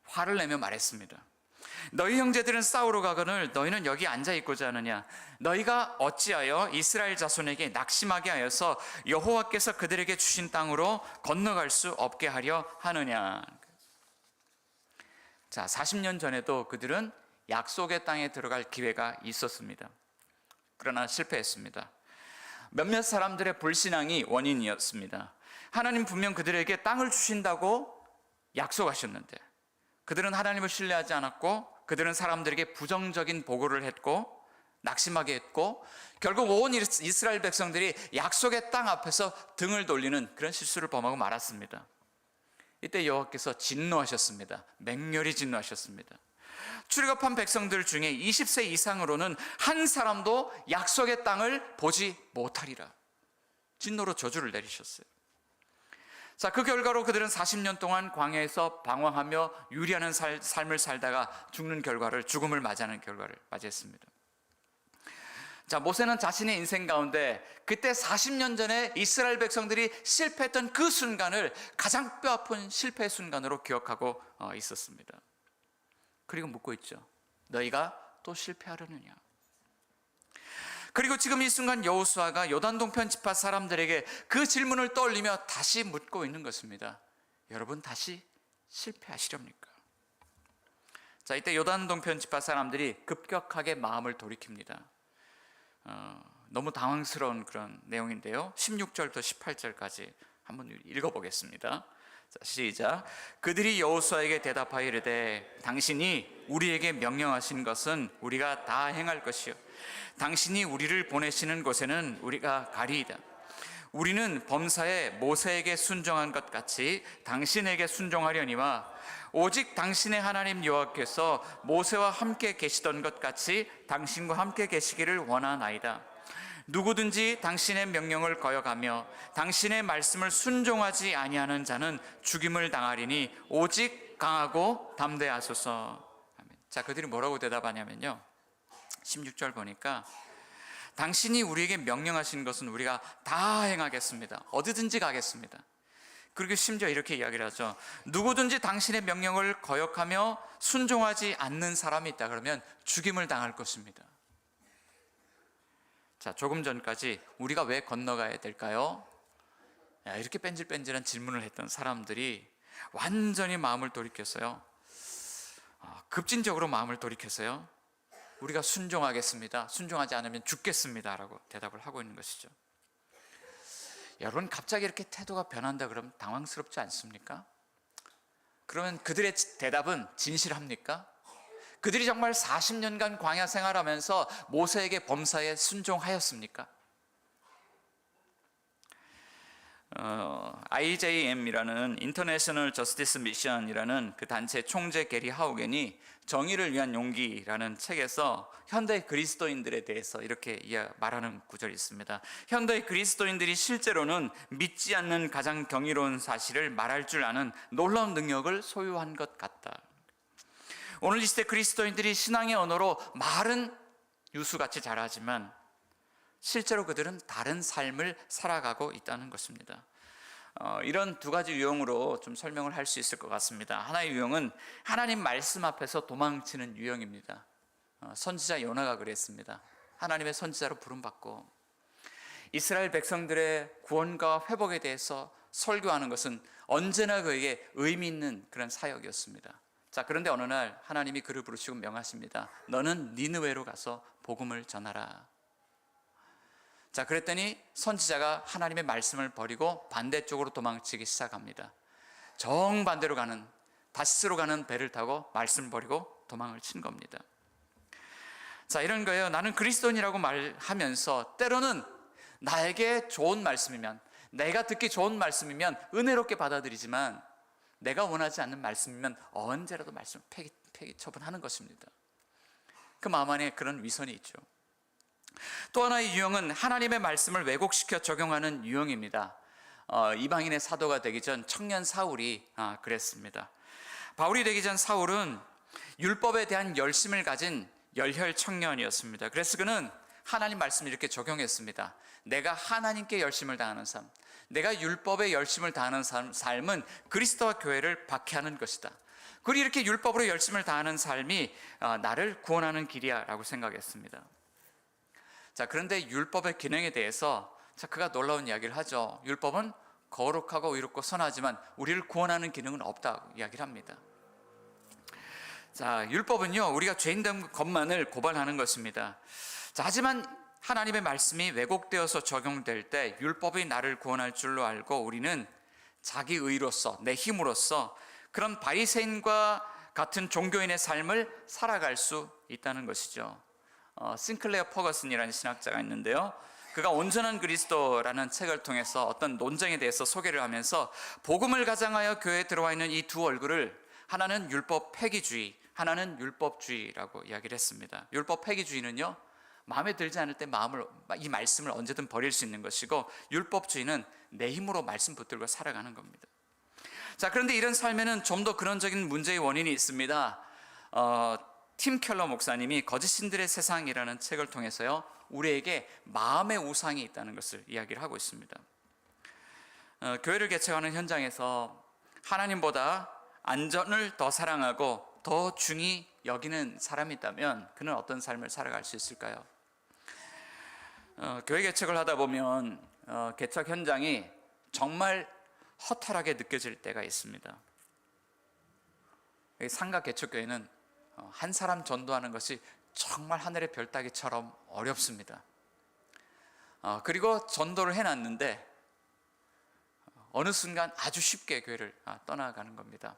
화를 내며 말했습니다. 너희 형제들은 싸우러 가거늘 너희는 여기 앉아 있고자 하느냐? 너희가 어찌하여 이스라엘 자손에게 낙심하게 하여서 여호와께서 그들에게 주신 땅으로 건너갈 수 없게 하려 하느냐? 자, 40년 전에도 그들은 약속의 땅에 들어갈 기회가 있었습니다. 그러나 실패했습니다. 몇몇 사람들의 불신앙이 원인이었습니다. 하나님 분명 그들에게 땅을 주신다고 약속하셨는데 그들은 하나님을 신뢰하지 않았고 그들은 사람들에게 부정적인 보고를 했고 낙심하게 했고 결국 온 이스라엘 백성들이 약속의 땅 앞에서 등을 돌리는 그런 실수를 범하고 말았습니다. 이때 여호와께서 진노하셨습니다. 맹렬히 진노하셨습니다. 출애굽한 백성들 중에 20세 이상으로는 한 사람도 약속의 땅을 보지 못하리라. 진노로 저주를 내리셨어요. 자, 그 결과로 그들은 40년 동안 광야에서 방황하며 유리하는 삶을 살다가 죽음을 맞이하는 결과를 맞이했습니다. 자, 모세는 자신의 인생 가운데 그때 40년 전에 이스라엘 백성들이 실패했던 그 순간을 가장 뼈아픈 실패의 순간으로 기억하고 있었습니다. 그리고 묻고 있죠. 너희가 또 실패하려느냐? 그리고 지금 이 순간 여호수아가 요단 동편 지파 사람들에게 그 질문을 떠올리며 다시 묻고 있는 것입니다. 여러분, 다시 실패하시렵니까? 자, 이때 요단 동편 지파 사람들이 급격하게 마음을 돌이킵니다. 너무 당황스러운 그런 내용인데요. 16절부터 18절까지 한번 읽어보겠습니다. 자, 시작. 그들이 여호수아에게 대답하여 이르되 당신이 우리에게 명령하신 것은 우리가 다 행할 것이요 당신이 우리를 보내시는 곳에는 우리가 가리이다. 우리는 범사에 모세에게 순종한 것 같이 당신에게 순종하려니와 오직 당신의 하나님 여호와께서 모세와 함께 계시던 것 같이 당신과 함께 계시기를 원하나이다. 누구든지 당신의 명령을 거역하며 당신의 말씀을 순종하지 아니하는 자는 죽임을 당하리니 오직 강하고 담대하소서. 자, 그들이 뭐라고 대답하냐면요, 16절 보니까 당신이 우리에게 명령하신 것은 우리가 다 행하겠습니다. 어디든지 가겠습니다. 그리고 심지어 이렇게 이야기를 하죠. 누구든지 당신의 명령을 거역하며 순종하지 않는 사람이 있다 그러면 죽임을 당할 것입니다. 자, 조금 전까지 우리가 왜 건너가야 될까요? 이렇게 뺀질뺀질한 질문을 했던 사람들이 완전히 마음을 돌이켰어요. 급진적으로 마음을 돌이켜서요, 우리가 순종하겠습니다. 순종하지 않으면 죽겠습니다. 라고 대답을 하고 있는 것이죠. 여러분, 갑자기 이렇게 태도가 변한다 그러면 당황스럽지 않습니까? 그러면 그들의 대답은 진실합니까? 그들이 정말 40년간 광야 생활하면서 모세에게 범사에 순종하였습니까? IJM이라는 인터내셔널 저스티스 미션이라는 그 단체 총재 게리 하우겐이 정의를 위한 용기라는 책에서 현대 그리스도인들에 대해서 이렇게 말하는 구절이 있습니다. 현대 그리스도인들이 실제로는 믿지 않는 가장 경이로운 사실을 말할 줄 아는 놀라운 능력을 소유한 것 같다. 오늘 이 시대 그리스도인들이 신앙의 언어로 말은 유수같이 잘하지만 실제로 그들은 다른 삶을 살아가고 있다는 것입니다. 이런 두 가지 유형으로 좀 설명을 할 수 있을 것 같습니다. 하나의 유형은 하나님 말씀 앞에서 도망치는 유형입니다. 선지자 요나가 그랬습니다. 하나님의 선지자로 부름받고 이스라엘 백성들의 구원과 회복에 대해서 설교하는 것은 언제나 그에게 의미 있는 그런 사역이었습니다. 자, 그런데 어느 날 하나님이 그를 부르시고 명하십니다. 너는 니느웨로 가서 복음을 전하라. 자, 그랬더니 선지자가 하나님의 말씀을 버리고 반대쪽으로 도망치기 시작합니다. 정반대로 가는, 다시스로 가는 배를 타고 말씀을 버리고 도망을 친 겁니다. 자, 이런 거예요. 나는 그리스도인이라고 말하면서 때로는 나에게 좋은 말씀이면, 내가 듣기 좋은 말씀이면 은혜롭게 받아들이지만 내가 원하지 않는 말씀이면 언제라도 말씀을 폐기 처분하는 것입니다. 그 마음 안에 그런 위선이 있죠. 또 하나의 유형은 하나님의 말씀을 왜곡시켜 적용하는 유형입니다. 이방인의 사도가 되기 전 청년 사울이 그랬습니다. 바울이 되기 전 사울은 율법에 대한 열심을 가진 열혈 청년이었습니다. 그래서 그는 하나님 말씀을 이렇게 적용했습니다. 내가 하나님께 열심을 다하는 삶, 내가 율법에 열심을 다하는 삶은 그리스도와 교회를 박해하는 것이다. 그리고 이렇게 율법으로 열심을 다하는 삶이 나를 구원하는 길이야 라고 생각했습니다. 자, 그런데 율법의 기능에 대해서 그가 놀라운 이야기를 하죠. 율법은 거룩하고 의롭고 선하지만 우리를 구원하는 기능은 없다고 이야기를 합니다. 자, 율법은요, 우리가 죄인된 것만을 고발하는 것입니다. 자, 하지만 하나님의 말씀이 왜곡되어서 적용될 때 율법이 나를 구원할 줄로 알고 우리는 자기 의로서, 내 힘으로써 그런 바리새인과 같은 종교인의 삶을 살아갈 수 있다는 것이죠. 싱클레어 퍼거슨이라는 신학자가 있는데요, 그가 온전한 그리스도라는 책을 통해서 어떤 논쟁에 대해서 소개를 하면서 복음을 가장하여 교회에 들어와 있는 이 두 얼굴을 하나는 율법 폐기주의, 하나는 율법주의라고 이야기를 했습니다. 율법 폐기주의는요, 마음에 들지 않을 때 이 말씀을 언제든 버릴 수 있는 것이고, 율법주의는 내 힘으로 말씀 붙들고 살아가는 겁니다. 자, 그런데 이런 삶에는 좀 더 근원적인 문제의 원인이 있습니다. 팀 켈러 목사님이 거짓 신들의 세상이라는 책을 통해서요, 우리에게 마음의 우상이 있다는 것을 이야기를 하고 있습니다. 교회를 개척하는 현장에서 하나님보다 안전을 더 사랑하고 더 중히 여기는 사람이 있다면 그는 어떤 삶을 살아갈 수 있을까요? 교회 개척을 하다 보면 개척 현장이 정말 허탈하게 느껴질 때가 있습니다. 상가 개척교회는 한 사람 전도하는 것이 정말 하늘의 별 따기처럼 어렵습니다. 그리고 전도를 해놨는데 어느 순간 아주 쉽게 교회를 떠나가는 겁니다.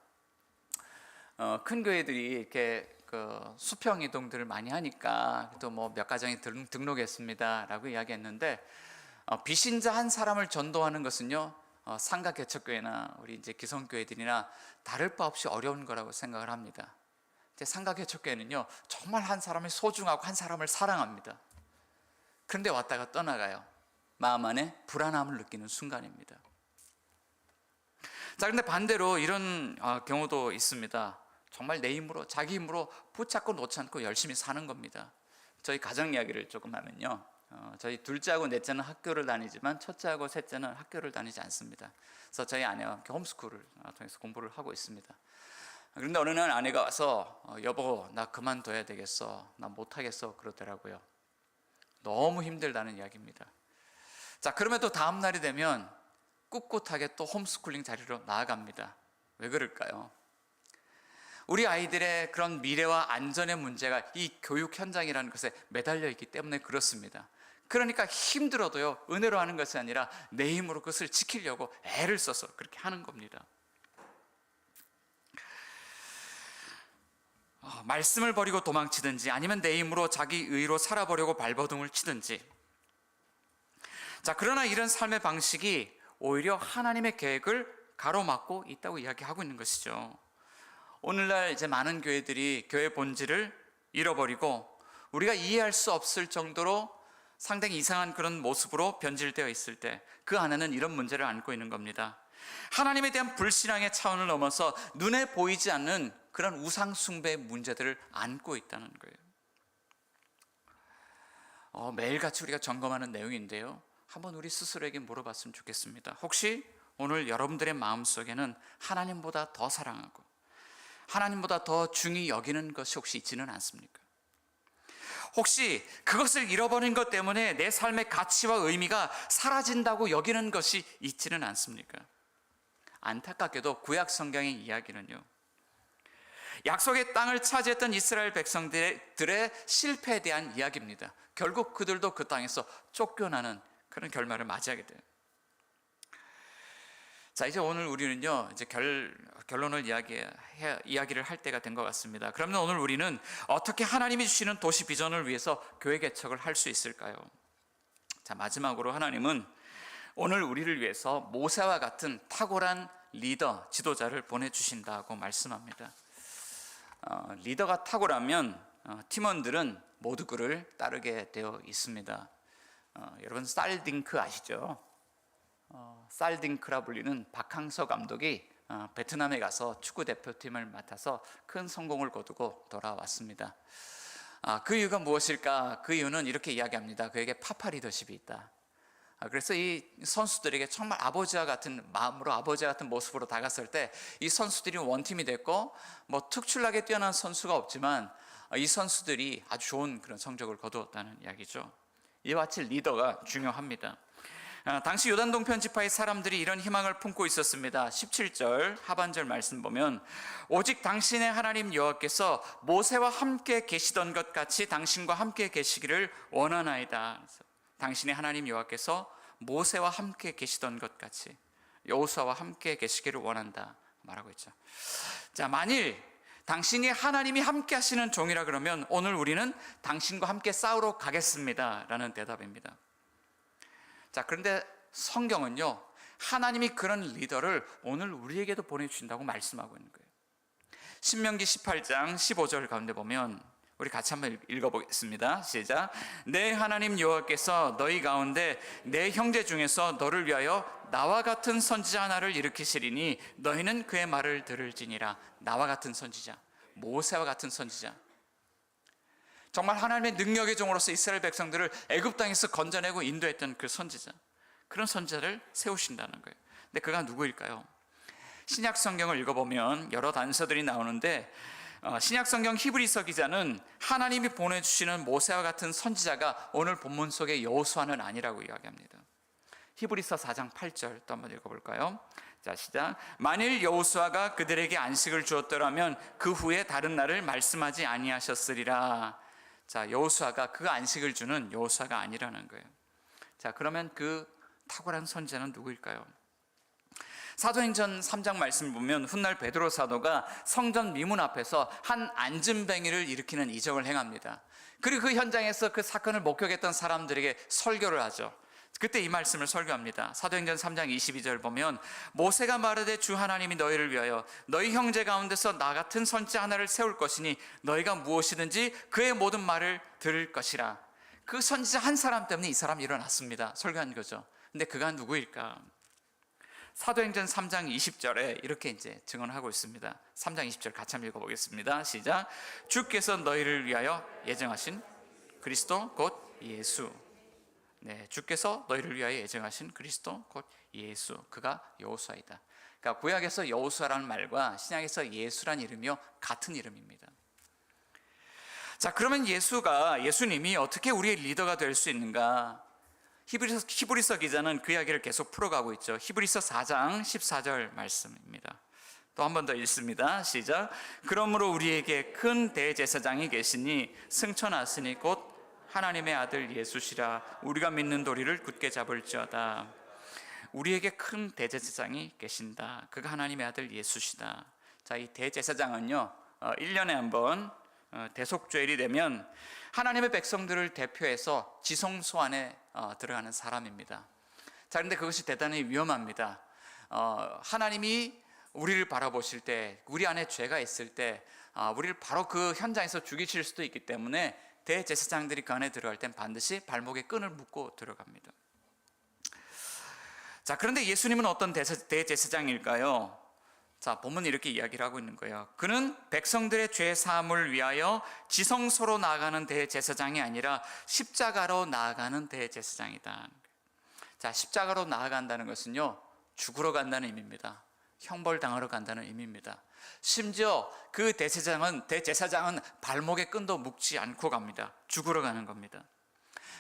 큰 교회들이 이렇게 수평 이동들을 많이 하니까 또 뭐 몇 가정이 등록했습니다라고 이야기했는데, 비신자 한 사람을 전도하는 것은요, 상가 개척교회나 우리 이제 기성교회들이나 다를 바 없이 어려운 거라고 생각을 합니다. 상가 개척교회는요, 정말 한 사람이 소중하고 한 사람을 사랑합니다. 그런데 왔다가 떠나가요. 마음 안에 불안함을 느끼는 순간입니다. 자, 그런데 반대로 이런 경우도 있습니다. 정말 내 힘으로, 자기 힘으로 붙잡고 놓지 않고 열심히 사는 겁니다. 저희 가정 이야기를 조금 하면요, 저희 둘째하고 넷째는 학교를 다니지만 첫째하고 셋째는 학교를 다니지 않습니다. 그래서 저희 아내와 홈스쿨을 통해서 공부를 하고 있습니다. 그런데 어느 날 아내가 와서 여보, 나 그만둬야 되겠어, 나 못하겠어 그러더라고요. 너무 힘들다는 이야기입니다. 자, 그러면 또 다음 날이 되면 꿋꿋하게 또 홈스쿨링 자리로 나아갑니다. 왜 그럴까요? 우리 아이들의 그런 미래와 안전의 문제가 이 교육 현장이라는 것에 매달려 있기 때문에 그렇습니다. 그러니까 힘들어도요, 은혜로 하는 것이 아니라 내 힘으로 그것을 지키려고 애를 써서 그렇게 하는 겁니다. 말씀을 버리고 도망치든지 아니면 내 힘으로 자기 의로 살아보려고 발버둥을 치든지. 자, 그러나 이런 삶의 방식이 오히려 하나님의 계획을 가로막고 있다고 이야기하고 있는 것이죠. 오늘날 이제 많은 교회들이 교회 본질을 잃어버리고 우리가 이해할 수 없을 정도로 상당히 이상한 그런 모습으로 변질되어 있을 때 그 안에는 이런 문제를 안고 있는 겁니다. 하나님에 대한 불신앙의 차원을 넘어서 눈에 보이지 않는 그런 우상 숭배의 문제들을 안고 있다는 거예요. 매일같이 우리가 점검하는 내용인데요, 한번 우리 스스로에게 물어봤으면 좋겠습니다. 혹시 오늘 여러분들의 마음속에는 하나님보다 더 사랑하고 하나님보다 더 중히 여기는 것이 혹시 있지는 않습니까? 혹시 그것을 잃어버린 것 때문에 내 삶의 가치와 의미가 사라진다고 여기는 것이 있지는 않습니까? 안타깝게도 구약 성경의 이야기는요, 약속의 땅을 차지했던 이스라엘 백성들의 실패에 대한 이야기입니다. 결국 그들도 그 땅에서 쫓겨나는 그런 결말을 맞이하게 돼요. 자, 이제 오늘 우리는요, 이제 결론을 이야기를 할 때가 된 것 같습니다. 그러면 오늘 우리는 어떻게 하나님이 주시는 도시 비전을 위해서 교회 개척을 할 수 있을까요? 자, 마지막으로 하나님은 오늘 우리를 위해서 모세와 같은 탁월한 리더, 지도자를 보내주신다고 말씀합니다. 리더가 탁월하면 팀원들은 모두 그를 따르게 되어 있습니다. 여러분 살딩크 아시죠? 살딩크라 불리는 박항서 감독이 베트남에 가서 축구 대표팀을 맡아서 큰 성공을 거두고 돌아왔습니다. 그 이유가 무엇일까? 그 이유는 이렇게 이야기합니다. 그에게 파파 리더십이 있다. 그래서 이 선수들에게 정말 아버지와 같은 마음으로, 아버지와 같은 모습으로 다가설 때 이 선수들이 원팀이 됐고, 뭐 특출나게 뛰어난 선수가 없지만 이 선수들이 아주 좋은 그런 성적을 거두었다는 이야기죠. 이와 같이 리더가 중요합니다. 당시 요단동 편지파의 사람들이 이런 희망을 품고 있었습니다. 17절 하반절 말씀 보면, 오직 당신의 하나님 여호와께서 모세와 함께 계시던 것 같이 당신과 함께 계시기를 원하나이다. 당신의 하나님 여호와께서 모세와 함께 계시던 것 같이 여호수아와 함께 계시기를 원한다 말하고 있죠. 자, 만일 당신이 하나님이 함께 하시는 종이라 그러면 오늘 우리는 당신과 함께 싸우러 가겠습니다 라는 대답입니다. 자, 그런데 성경은요, 하나님이 그런 리더를 오늘 우리에게도 보내주신다고 말씀하고 있는 거예요. 신명기 18장 15절 가운데 보면 우리 같이 한번 읽어보겠습니다. 시작. 내 하나님 여호와께서 너희 가운데 내 형제 중에서 너를 위하여 나와 같은 선지자 하나를 일으키시리니 너희는 그의 말을 들을지니라. 나와 같은 선지자, 모세와 같은 선지자, 정말 하나님의 능력의 종으로서 이스라엘 백성들을 애굽 땅에서 건져내고 인도했던 그 선지자, 그런 선지자를 세우신다는 거예요. 근데 그가 누구일까요? 신약 성경을 읽어보면 여러 단서들이 나오는데 신약 성경 히브리서 기자는 하나님이 보내주시는 모세와 같은 선지자가 오늘 본문 속의 여호수아는 아니라고 이야기합니다. 히브리서 4장 8절 또 한번 읽어볼까요? 자, 시작. 만일 여호수아가 그들에게 안식을 주었더라면 그 후에 다른 날을 말씀하지 아니하셨으리라. 자, 여호수아가 그 안식을 주는 여호수아가 아니라는 거예요. 자, 그러면 그 탁월한 선지자는 누구일까요? 사도행전 3장 말씀을 보면 훗날 베드로 사도가 성전 미문 앞에서 한 안진뱅이를 일으키는 이적을 행합니다. 그리고 그 현장에서 그 사건을 목격했던 사람들에게 설교를 하죠. 그때 이 말씀을 설교합니다. 사도행전 3장 22절 보면 모세가 말하되 주 하나님이 너희를 위하여 너희 형제 가운데서 나 같은 선지자 하나를 세울 것이니 너희가 무엇이든지 그의 모든 말을 들을 것이라. 그 선지자 한 사람 때문에 이 사람이 일어났습니다. 설교한 거죠. 근데 그가 누구일까? 사도행전 3장 20절에 이렇게 이제 증언하고 있습니다. 3장 20절 같이 한번 읽어보겠습니다. 시작. 주께서 너희를 위하여 예정하신 그리스도 곧 예수. 네, 주께서 너희를 위하여 예정하신 그리스도 곧 예수. 그가 여호수아이다. 그러니까 구약에서 여호수아라는 말과 신약에서 예수라는 이름이요 같은 이름입니다. 자, 그러면 예수님이 어떻게 우리의 리더가 될 수 있는가? 히브리서 기자는 그 이야기를 계속 풀어가고 있죠. 히브리서 4장 14절 말씀입니다. 또 한 번 더 읽습니다. 시작. 그러므로 우리에게 큰 대제사장이 계시니 승천하시니 곧 하나님의 아들 예수시라. 우리가 믿는 도리를 굳게 잡을지어다. 우리에게 큰 대제사장이 계신다. 그가 하나님의 아들 예수시다. 자, 이 대제사장은요 1년에 한 번 대속죄일이 되면 하나님의 백성들을 대표해서 지성소 안에 들어가는 사람입니다. 자, 그런데 그것이 대단히 위험합니다. 하나님이 우리를 바라보실 때, 우리 안에 죄가 있을 때 우리를 바로 그 현장에서 죽이실 수도 있기 때문에 대제사장들이 그 안에 들어갈 땐 반드시 발목에 끈을 묶고 들어갑니다. 자, 그런데 예수님은 어떤 대제사장일까요? 자, 본문이 이렇게 이야기를 하고 있는 거예요. 그는 백성들의 죄 사함을 위하여 지성소로 나아가는 대제사장이 아니라 십자가로 나아가는 대제사장이다. 자, 십자가로 나아간다는 것은요 죽으러 간다는 의미입니다. 형벌당하러 간다는 의미입니다. 심지어 그 대제사장은 발목에 끈도 묶지 않고 갑니다. 죽으러 가는 겁니다.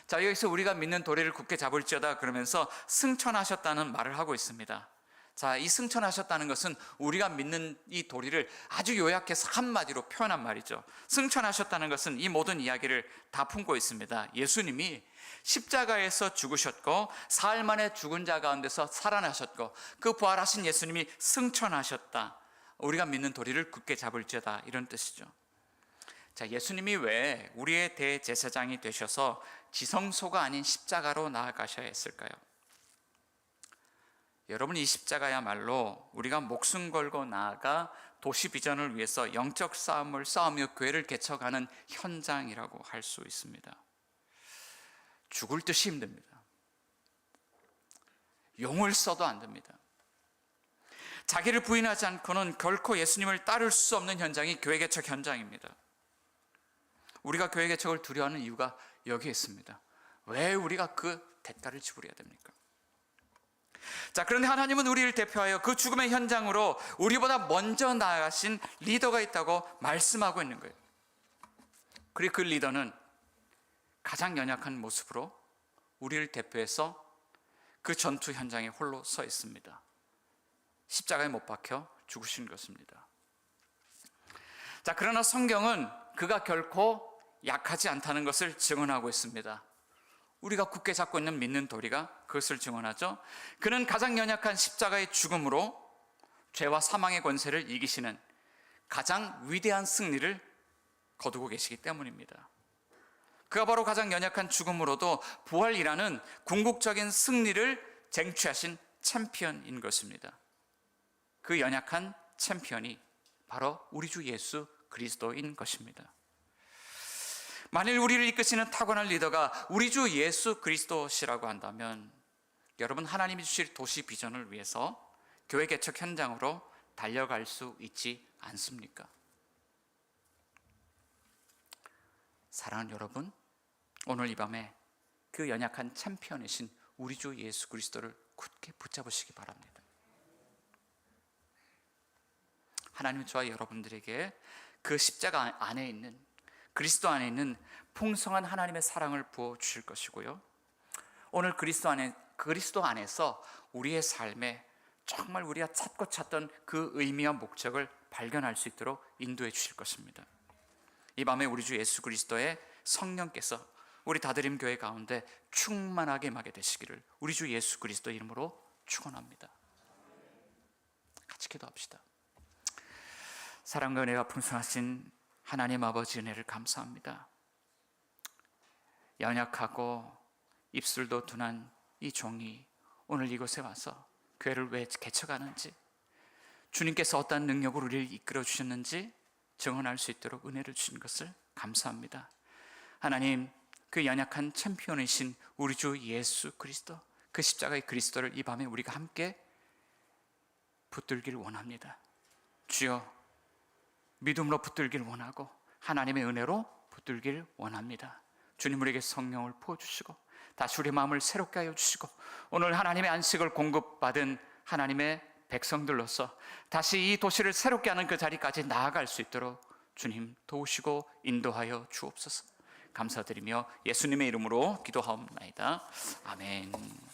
자, 여기서 우리가 믿는 도리를 굳게 잡을지어다 그러면서 승천하셨다는 말을 하고 있습니다. 자, 이 승천하셨다는 것은 우리가 믿는 이 도리를 아주 요약해서 한마디로 표현한 말이죠. 승천하셨다는 것은 이 모든 이야기를 다 품고 있습니다. 예수님이 십자가에서 죽으셨고 사흘 만에 죽은 자 가운데서 살아나셨고 그 부활하신 예수님이 승천하셨다. 우리가 믿는 도리를 굳게 잡을지어다, 이런 뜻이죠. 자, 예수님이 왜 우리의 대제사장이 되셔서 지성소가 아닌 십자가로 나아가셔야 했을까요? 여러분, 이 십자가야말로 우리가 목숨 걸고 나아가 도시 비전을 위해서 영적 싸움을 싸우며 교회를 개척하는 현장이라고 할 수 있습니다. 죽을 듯이 힘듭니다. 용을 써도 안 됩니다. 자기를 부인하지 않고는 결코 예수님을 따를 수 없는 현장이 교회 개척 현장입니다. 우리가 교회 개척을 두려워하는 이유가 여기에 있습니다. 왜 우리가 그 대가를 지불해야 됩니까? 자, 그런데 하나님은 우리를 대표하여 그 죽음의 현장으로 우리보다 먼저 나아가신 리더가 있다고 말씀하고 있는 거예요. 그리고 그 리더는 가장 연약한 모습으로 우리를 대표해서 그 전투 현장에 홀로 서 있습니다. 십자가에 못 박혀 죽으신 것입니다. 자, 그러나 성경은 그가 결코 약하지 않다는 것을 증언하고 있습니다. 우리가 굳게 잡고 있는 믿는 도리가 그것을 증언하죠. 그는 가장 연약한 십자가의 죽음으로 죄와 사망의 권세를 이기시는 가장 위대한 승리를 거두고 계시기 때문입니다. 그가 바로 가장 연약한 죽음으로도 부활이라는 궁극적인 승리를 쟁취하신 챔피언인 것입니다. 그 연약한 챔피언이 바로 우리 주 예수 그리스도인 것입니다. 만일 우리를 이끄시는 타고난 리더가 우리 주 예수 그리스도시라고 한다면 여러분, 하나님이 주실 도시 비전을 위해서 교회 개척 현장으로 달려갈 수 있지 않습니까? 사랑하는 여러분, 오늘 이 밤에 그 연약한 챔피언이신 우리 주 예수 그리스도를 굳게 붙잡으시기 바랍니다. 하나님은 저와 여러분들에게 그 십자가 안에 있는, 그리스도 안에 있는 풍성한 하나님의 사랑을 부어 주실 것이고요, 오늘 그리스도 안에서 우리의 삶에 정말 우리가 찾던 그 의미와 목적을 발견할 수 있도록 인도해 주실 것입니다. 이 밤에 우리 주 예수 그리스도의 성령께서 우리 다드림 교회 가운데 충만하게 임하게 되시기를 우리 주 예수 그리스도 이름으로 축원합니다. 같이 기도합시다. 사랑과 은혜가 풍성하신 하나님 아버지 은혜를 감사합니다. 연약하고 입술도 둔한 이 종이 오늘 이곳에 와서 교회를 왜 개척하는지, 주님께서 어떤 능력으로 우리를 이끌어 주셨는지 증언할 수 있도록 은혜를 주신 것을 감사합니다. 하나님, 그 연약한 챔피언이신 우리 주 예수 그리스도, 그 십자가의 그리스도를 이 밤에 우리가 함께 붙들길 원합니다. 주여, 믿음으로 붙들길 원하고 하나님의 은혜로 붙들길 원합니다. 주님, 우리에게 성령을 부어주시고 다시 우리 마음을 새롭게 하여 주시고 오늘 하나님의 안식을 공급받은 하나님의 백성들로서 다시 이 도시를 새롭게 하는 그 자리까지 나아갈 수 있도록 주님 도우시고 인도하여 주옵소서. 감사드리며 예수님의 이름으로 기도하옵나이다. 아멘.